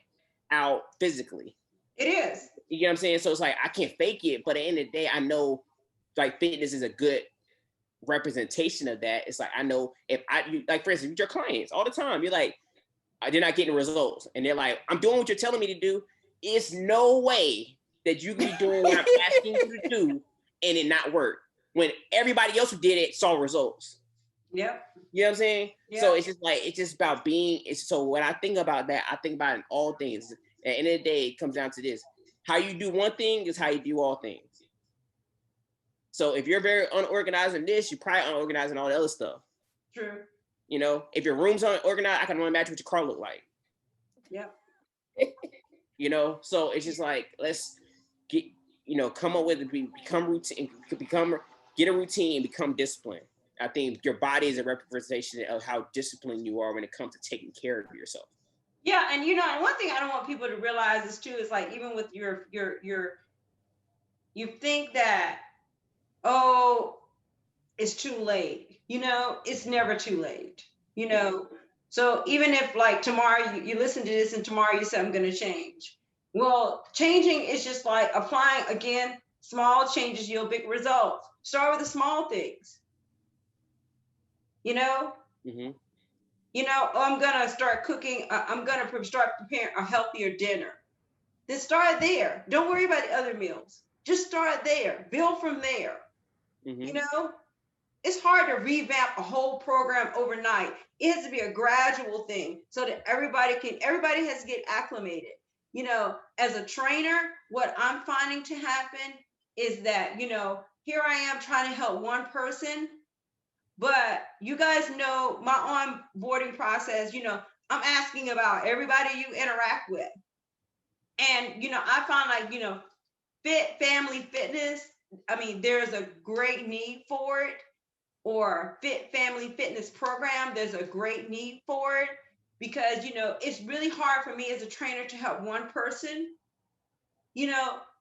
S2: out physically.
S1: It is.
S2: You get what I'm saying? So it's like, I can't fake it, but at the end of the day, I know like fitness is a good representation of that. It's like, I know if like, for instance, with your clients all the time, you're like, they're not getting results. And they're like, I'm doing what you're telling me to do. It's no way that you can be doing what I'm asking you to do and it not work when everybody else who did it saw results.
S1: Yep.
S2: You know what I'm saying?
S1: Yep.
S2: So it's just like, it's just about so when I think about that, I think about it in all things. At the end of the day, it comes down to this. How you do one thing is how you do all things. So if you're very unorganized in this, you're probably unorganized in all the other stuff.
S1: True.
S2: You know, if your room's unorganized, I can only imagine what your car look like.
S1: Yep.
S2: You know, so it's just like, let's get, you know, come up with become routine, get a routine and become disciplined. I think your body is a representation of how disciplined you are when it comes to taking care of yourself.
S1: Yeah, and and one thing I don't want people to realize is too is like even with you think that, oh, it's too late. It's never too late. So even if like tomorrow you listen to this and tomorrow you say I'm going to change. Well, changing is just like applying again. Small changes yield big results. Start with the small things.
S2: Mm-hmm.
S1: Oh, I'm gonna start cooking. I'm gonna start preparing a healthier dinner. Then start there. Don't worry about the other meals. Just start there. Build from there.
S2: Mm-hmm.
S1: It's hard to revamp a whole program overnight. It has to be a gradual thing so that everybody has to get acclimated. As a trainer, what I'm finding to happen is that, here I am trying to help one person, but you guys know my onboarding process, I'm asking about everybody you interact with. And, I found like, family fitness, I mean, there's a great need for it, or fit family fitness program, there's a great need for it, because it's really hard for me as a trainer to help one person,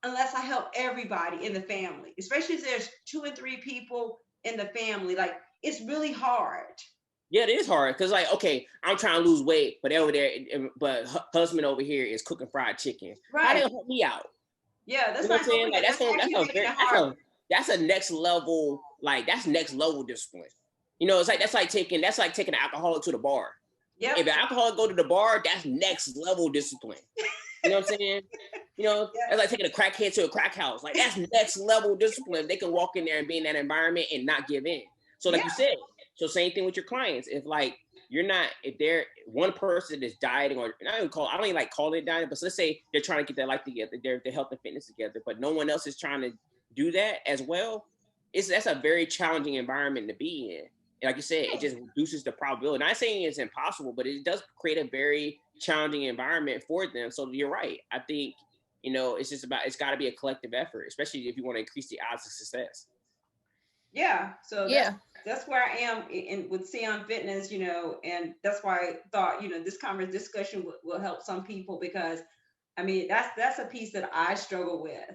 S1: unless I help everybody in the family, especially if there's 2 and 3 people in the family. Like, it's really hard.
S2: Yeah, it is hard because, like, okay, I'm trying to lose weight, but over there, but husband over here is cooking fried chicken. How they
S1: Right.
S2: gonna help me out?
S1: Yeah, that's
S2: You know what
S1: not
S2: I'm saying?
S1: helping
S2: Like
S1: it. That's actually making it hard.
S2: that's a next level. Like, that's next level discipline. It's like that's like taking an alcoholic to the bar.
S1: Yep.
S2: If an alcoholic go to the bar, that's next level discipline. You know what I'm saying?
S1: Yeah.
S2: That's like taking a crackhead to a crack house. Like, that's next level discipline. They can walk in there and be in that environment and not give in. So like you said, so same thing with your clients. If like if they're one person is dieting, or I don't even like call it dieting, but let's say they're trying to get their life together, their health and fitness together, but no one else is trying to do that as well. That's a very challenging environment to be in. And like you said, it just reduces the probability. Not saying it's impossible, but it does create a very challenging environment for them. So you're right. I think it's got to be a collective effort, especially if you want to increase the odds of success.
S1: Yeah. So that's where I am with Sion Fitness, and that's why I thought, this discussion will help some people, because I mean, that's a piece that I struggle with.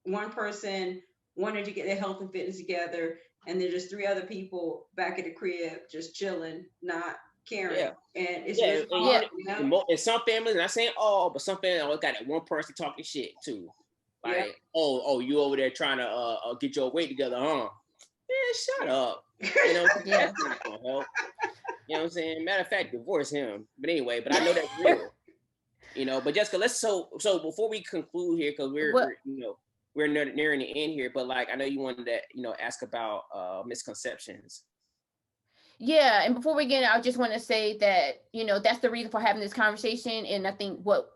S1: One person wanted to get their health and fitness together, and there's just 3 other people back at the crib just chilling, not caring.
S2: Yeah.
S1: And it's really hard.
S2: In some families, not saying all, but some families always got that one person talking shit too. Like, oh, you over there trying to get your weight together, huh? Yeah, shut up. That's not gonna help. You know what I'm saying? Matter of fact, divorce him. But anyway, but I know that's real. But Jessica, so before we conclude here, because we're nearing the end here, but like I know you wanted to ask about misconceptions.
S3: Yeah, and before we get in, I just want to say that that's the reason for having this conversation, and I think what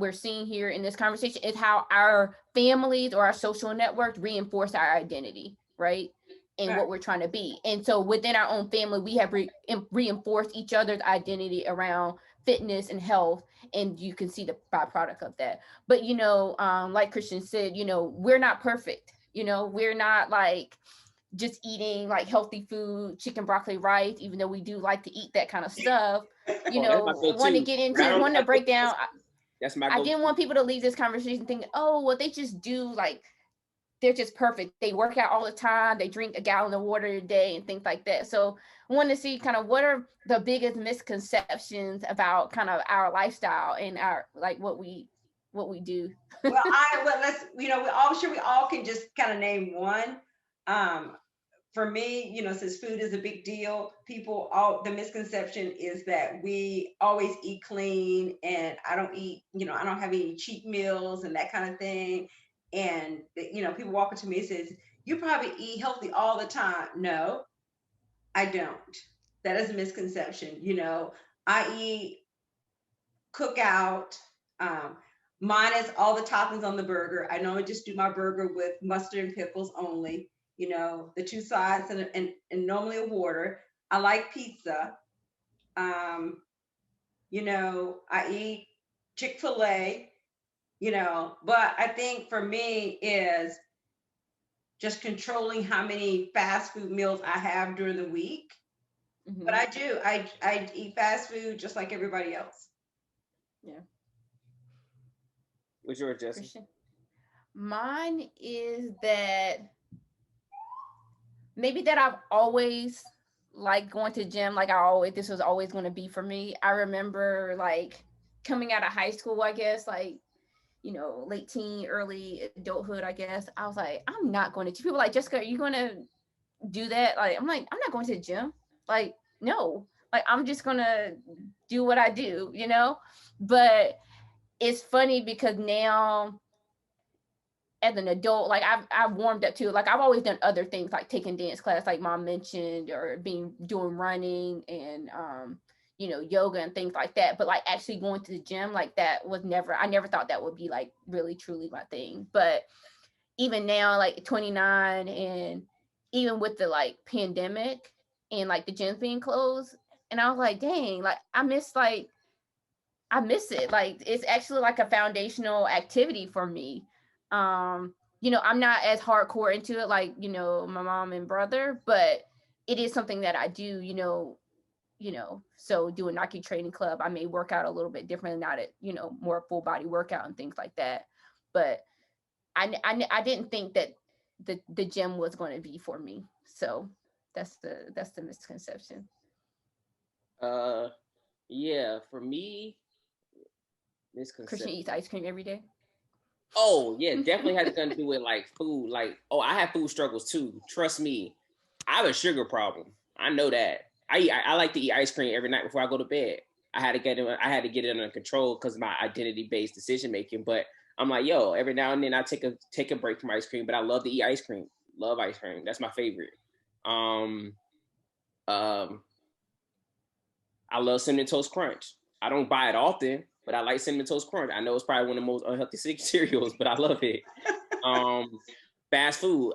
S3: we're seeing here in this conversation is how our families or our social networks reinforce our identity, right? And what we're trying to be. And so within our own family, we have reinforced each other's identity around fitness and health, and you can see the byproduct of that. But like Christian said, we're not perfect. We're not like just eating like healthy food, chicken, broccoli, rice, even though we do like to eat that kind of stuff. Want to get into, want to break down.
S2: That's my
S3: I didn't want people to leave this conversation thinking, oh, well, they just do like, they're just perfect. They work out all the time. They drink a gallon of water a day and things like that. So I want to see kind of what are the biggest misconceptions about kind of our lifestyle and our, like what we do.
S1: Well, let's, we all can just kind of name one. For me, since food is a big deal, the misconception is that we always eat clean, and I don't eat, I don't have any cheat meals and that kind of thing. And, people walk up to me and says, you probably eat healthy all the time. No, I don't. That is a misconception. I cook out, minus all the toppings on the burger. I normally just do my burger with mustard and pickles only. The 2 sides and normally a water. I like pizza. I eat Chick-fil-A, but I think for me is just controlling how many fast food meals I have during the week. But I do. I eat fast food just like everybody else.
S3: Yeah.
S2: What's yours, Jesse?
S3: Christian? Mine is that maybe that I've always like going to gym. Like this was always going to be for me. I remember like coming out of high school, I guess, like, you know, late teen, early adulthood, I guess. I was like, I'm not going to. People like, Jessica, are you going to do that? Like, I'm like, I'm not going to the gym. Like, no. Like, I'm just going to do what I do, you know? But it's funny because now as an adult, like I've warmed up to, like I've always done other things like taking dance class, like mom mentioned, or doing running and you know, yoga and things like that. But like actually going to the gym, like that was I never thought that would be like really truly my thing. But even now, like 29, and even with the like pandemic and like the gyms being closed, and I was like, dang, like I miss it. Like it's actually like a foundational activity for me. You know, I'm not as hardcore into it like, you know, my mom and brother, but it is something that I do, so do a Nike training club. I may work out a little bit differently, not at, you know, more full body workout and things like that. But I didn't think that the gym was going to be for me. So that's the misconception.
S2: Yeah, for me,
S3: Christian
S2: misconception.
S3: eats ice cream every day.
S2: Oh yeah, definitely had something to do with like food. Like, oh, I have food struggles too. Trust me, I have a sugar problem. I know that. I like to eat ice cream every night before I go to bed. I had to get it under control because of my identity based decision making. But I'm like, yo, every now and then I take a break from ice cream. But I love to eat ice cream. Love ice cream. That's my favorite. Um, um, I love cinnamon toast crunch. I don't buy it often, but I like cinnamon toast crunch. I know it's probably one of the most unhealthy cereals, but I love it. Um, Fast food.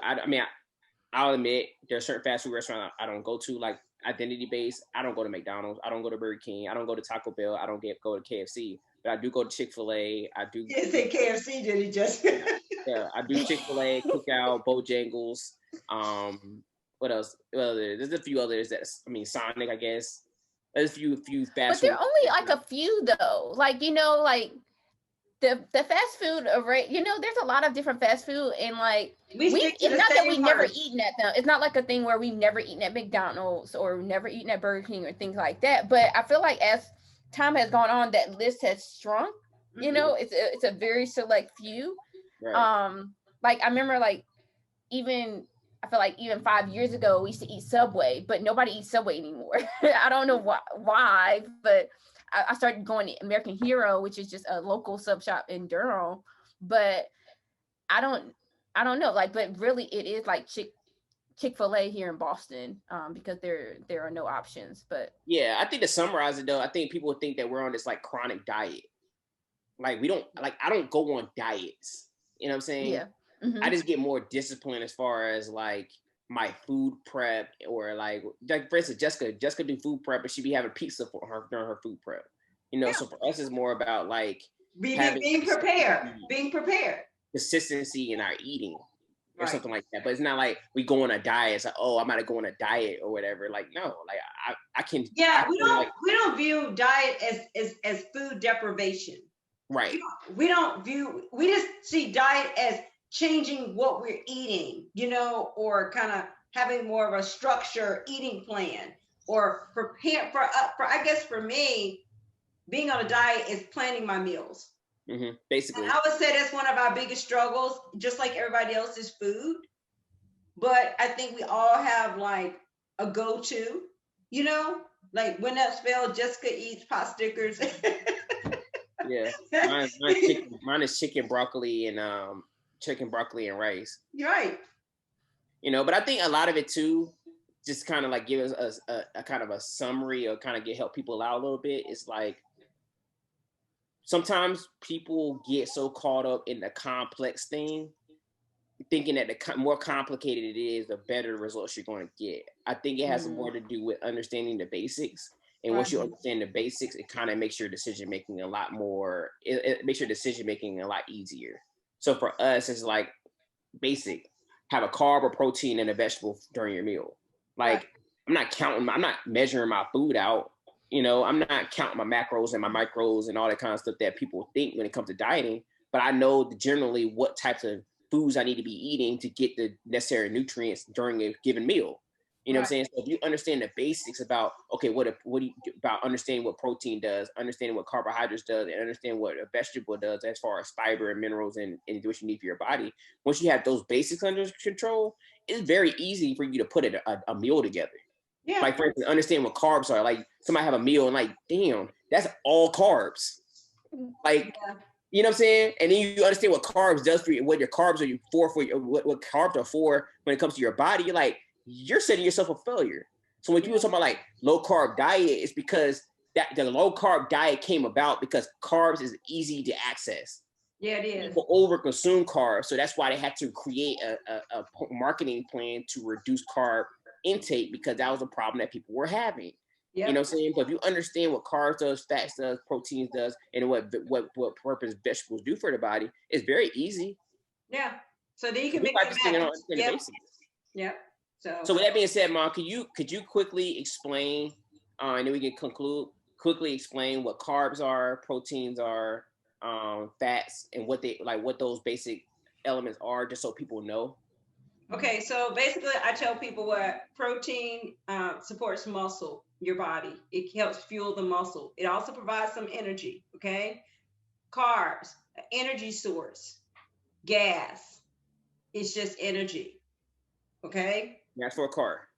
S2: I'll admit there's certain fast food restaurants I don't go to, like identity based. I don't go to McDonald's. I don't go to Burger King. I don't go to Taco Bell. I don't go to KFC. But I do go to Chick-fil-A. I do.
S1: He didn't say KFC, did he, just?
S2: Yeah, I do Chick-fil-A, Cookout, Bojangles. What else? Well, there's a few others Sonic, I guess. There's a few fast
S3: But
S2: food.
S3: there are only like a few though. Like, you know, like the fast food array, you know, there's a lot of different fast food, and like
S1: It's
S3: not that we've never
S1: ones.
S3: eaten at them. It's not like a thing where we've never eaten at McDonald's or never eaten at Burger King or things like that. But I feel like as time has gone on, that list has shrunk. Mm-hmm. You know, it's a very select few. Right. Like I remember like I feel like even 5 years ago we used to eat Subway, but nobody eats Subway anymore. I don't know why, but I started going to American Hero, which is just a local sub shop in Durham. But I don't know, like, but really it is like Chick-fil-A here in Boston, because there are no options. But
S2: yeah, I think to summarize it though, I think people think that we're on this like chronic diet. Like I don't go on diets. You know what I'm saying?
S3: Yeah. Mm-hmm.
S2: I just get more disciplined as far as like my food prep, or like for instance, Jessica do food prep, but she be having pizza for her during her food prep. You know, yeah. So for us, it's more about like
S1: being prepared,
S2: consistency in our eating, or something like that. But it's not like we go on a diet. It's like, oh, I'm gonna go on a diet or whatever. Like, no, like I can.
S1: Yeah, we don't view diet as food deprivation.
S2: Right.
S1: We just see diet as changing what we're eating, you know, or kind of having more of a structure eating plan, or prepare for I guess for me, being on a diet is planning my meals.
S2: Mm-hmm. Basically,
S1: and I would say that's one of our biggest struggles, just like everybody else's food. But I think we all have like a go-to, you know, like when that's failed, Jessica eats pot stickers.
S2: Yeah, mine is chicken, broccoli, and rice.
S1: You're right.
S2: You know, but I think a lot of it too, just kind of like give us a kind of a summary, or kind of help people out a little bit. It's like sometimes people get so caught up in the complex thing, thinking that the more complicated it is, the better results you're going to get. I think it has more to do with understanding the basics. And once you understand the basics, it kind of makes your decision making a lot more. It makes your decision making a lot easier. So for us, it's like basic: have a carb, a protein, and a vegetable during your meal. Like I'm not measuring my food out. You know, I'm not counting my macros and my micros and all that kind of stuff that people think when it comes to dieting. But I know generally what types of foods I need to be eating to get the necessary nutrients during a given meal. You know what I'm saying? So if you understand the basics about, okay, what do you about understanding what protein does, understanding what carbohydrates does, and understand what a vegetable does as far as fiber and minerals and what you need for your body. Once you have those basics under control, it's very easy for you to put a meal together.
S1: Yeah.
S2: Like, for instance, understand what carbs are. Like, somebody have a meal and like, damn, that's all carbs. Like, you know what I'm saying? And then you understand what carbs does for you, what your carbs are for you, what carbs are for when it comes to your body. You're like, you're setting yourself a failure. So when people talk about like low carb diet, it's because that the low carb diet came about because carbs is easy to access.
S1: Yeah, it is.
S2: People overconsume carbs, so that's why they had to create a marketing plan to reduce carb intake, because that was a problem that people were having. Yep. You know what I'm saying? But if you understand what carbs does, fats does, proteins does, and what purpose vegetables do for the body, it's very easy.
S1: Yeah. So then you can make it match. Yep. Yep. So
S2: with that being said, Mom, could you quickly explain, and then we can conclude, quickly explain what carbs are, proteins are, fats, and what those basic elements are, just so people know?
S1: Okay, so basically I tell people what protein supports muscle, your body. It helps fuel the muscle. It also provides some energy, okay? Carbs, energy source. Gas, it's just energy, okay?
S2: That's for a car.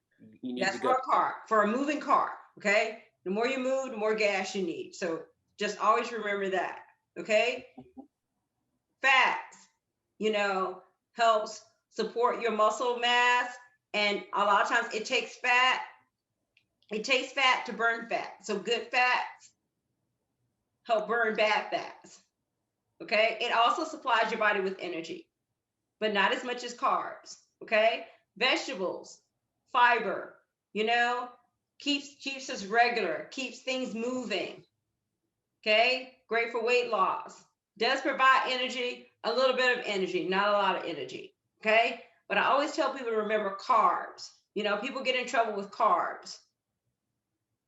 S1: That's for a car, for a moving car, okay? The more you move, the more gas you need. So just always remember that, okay? Fats, helps support your muscle mass. And a lot of times it takes fat to burn fat. So good fats help burn bad fats, okay? It also supplies your body with energy, but not as much as carbs, okay? Vegetables, fiber, keeps us regular, keeps things moving, okay? Great for weight loss. Does provide energy, a little bit of energy, not a lot of energy, okay? But I always tell people to remember carbs. People get in trouble with carbs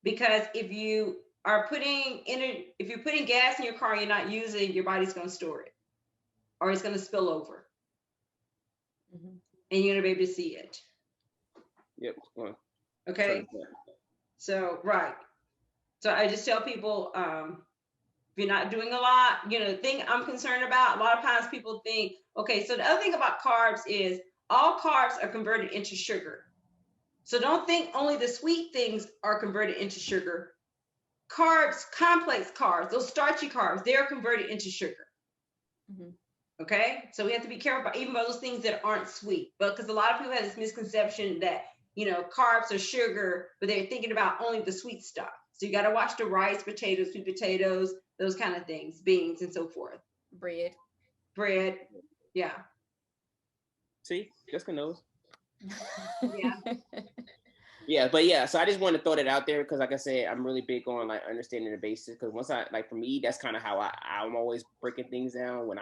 S1: because if you're putting gas in your car and you're not using, your body's going to store it, or it's going to spill over. Mm-hmm. And you're going to be able to see it.
S2: Yep.
S1: Okay. So, right. So I just tell people, if you're not doing a lot, the thing I'm concerned about, a lot of times people think, okay, so the other thing about carbs is all carbs are converted into sugar. So don't think only the sweet things are converted into sugar. Carbs, complex carbs, those starchy carbs, they're converted into sugar. Mm-hmm. Okay, so we have to be careful about even those things that aren't sweet, but because a lot of people have this misconception that carbs are sugar, but they're thinking about only the sweet stuff. So you got to watch the rice, potatoes, sweet potatoes, those kind of things, beans, and so forth. Bread, yeah.
S2: See, Jessica knows.
S1: Yeah.
S2: Yeah, but yeah, so I just want to throw that out there because, like I said, I'm really big on like understanding the basics. Because once for me, that's kind of how I'm always breaking things down when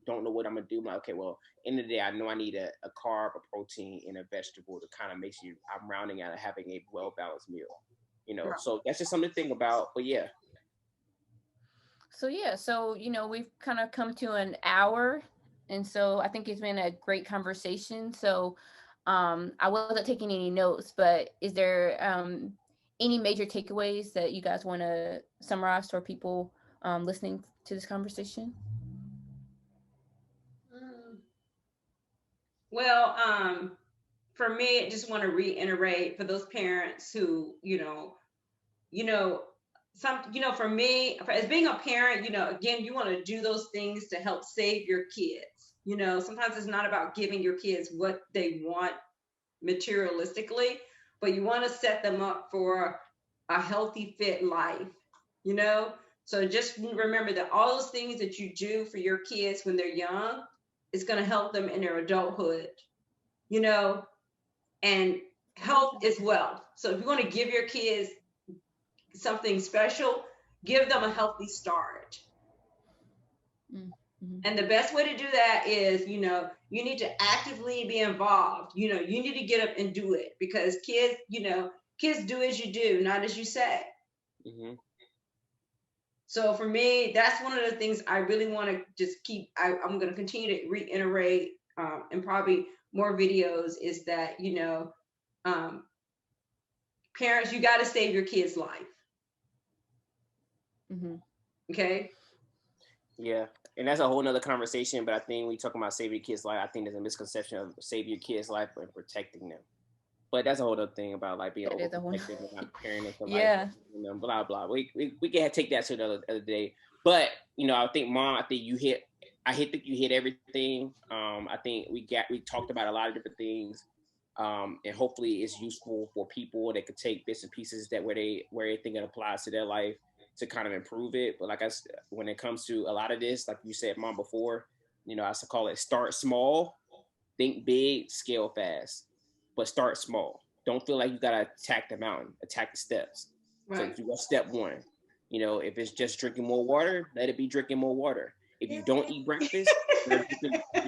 S2: don't know what I'm gonna do. I'm like, okay, well, end of the day, I know I need a carb, a protein, and a vegetable to kind of make sure I'm rounding out and having a well balanced meal. Right. So that's just something to think about. But yeah.
S3: So we've kind of come to an hour, and so I think it's been a great conversation. So I wasn't taking any notes, but is there any major takeaways that you guys want to summarize for people listening to this conversation?
S1: Well, for me, I just want to reiterate for those parents who, for me, as being a parent, again, you want to do those things to help save your kids. Sometimes it's not about giving your kids what they want materialistically, but you want to set them up for a healthy, fit life, So just remember that all those things that you do for your kids when they're young is going to help them in their adulthood, and health is wealth. So if you want to give your kids something special, give them a healthy start. Mm-hmm. And the best way to do that is, you need to actively be involved. You need to get up and do it because kids, kids do as you do, not as you say.
S2: Mm-hmm.
S1: So for me, that's one of the things I really want to just keep. I'm going to continue to reiterate, and probably more videos, is that, parents, you got to save your kid's life.
S3: Mm-hmm.
S1: Okay.
S2: Yeah, and that's a whole nother conversation. But I think we talking about saving your kids' life. I think there's a misconception of saving your kids' life and protecting them. But that's a whole other thing about like being overprotective and not preparing them for life. Blah blah. We can take that to another day. But I think, Mom, I think you hit everything. I think we talked about a lot of different things. And hopefully it's useful for people that could take bits and pieces that where they think it applies to their life to kind of improve it. But like when it comes to a lot of this, like you said, Mom, before, I used to call it start small, think big, scale fast, but start small. Don't feel like you gotta attack the mountain, attack the steps. Right. So if you go step one, if it's just drinking more water, let it be drinking more water. If you don't eat breakfast, you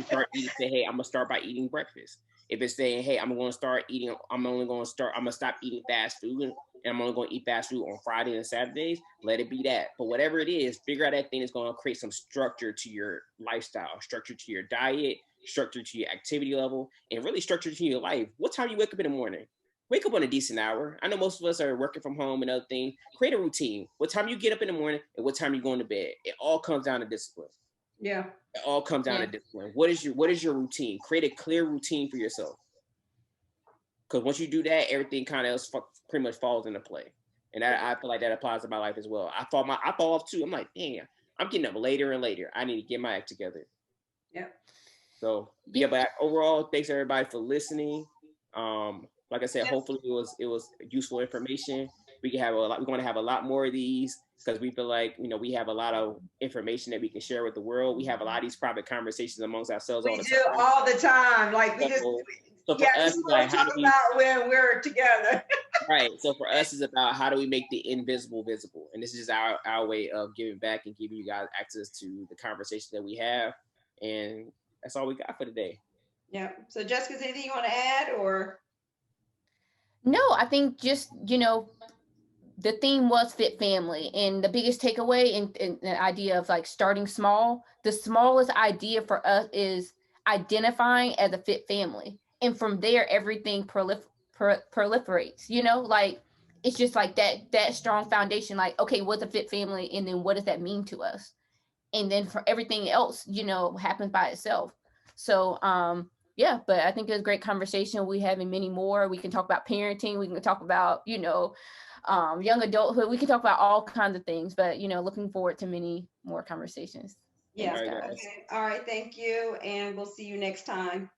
S2: start eating. Say, hey, I'm gonna start by eating breakfast. If it's saying, hey, I'm gonna stop eating fast food, and I'm only gonna eat fast food on Friday and Saturdays, let it be that. But whatever it is, figure out that thing is gonna create some structure to your lifestyle, structure to your diet, structure to your activity level, and really structure to your life. What time you wake up in the morning? Wake up on a decent hour. I know most of us are working from home and other things. Create a routine. What time you get up in the morning and what time you going to bed. It all comes down to discipline.
S1: Yeah.
S2: It all comes down to discipline. What is your routine? Create a clear routine for yourself. Because once you do that, everything kind of pretty much falls into play. And I feel like that applies to my life as well. I fall off too. I'm like, dang, I'm getting up later and later. I need to get my act together.
S1: Yeah.
S2: So yeah, but overall, thanks everybody for listening. Like I said, hopefully it was useful information. We're going to have a lot more of these because we feel like we have a lot of information that we can share with the world. We have a lot of these private conversations amongst ourselves all the time.
S1: We do all the time. Like we
S2: so for us, like, how do we
S1: about when we're together?
S2: Right. So for us, it's about how do we make the invisible visible, and this is our way of giving back and giving you guys access to the conversation that we have, and that's all we got for today.
S1: Yeah. So Jessica, anything you want to add or?
S3: No, I think just, the theme was fit family, and the biggest takeaway in the idea of like starting small, the smallest idea for us is identifying as a fit family. And from there, everything proliferates, like, it's just like that strong foundation, like, okay, what's a fit family? And then what does that mean to us? And then for everything else, happens by itself. So, yeah, but I think it was a great conversation. We having many more. We can talk about parenting. We can talk about, young adulthood. We can talk about all kinds of things, but, looking forward to many more conversations.
S1: Yeah. Thanks, guys. Okay. All right. Thank you. And we'll see you next time.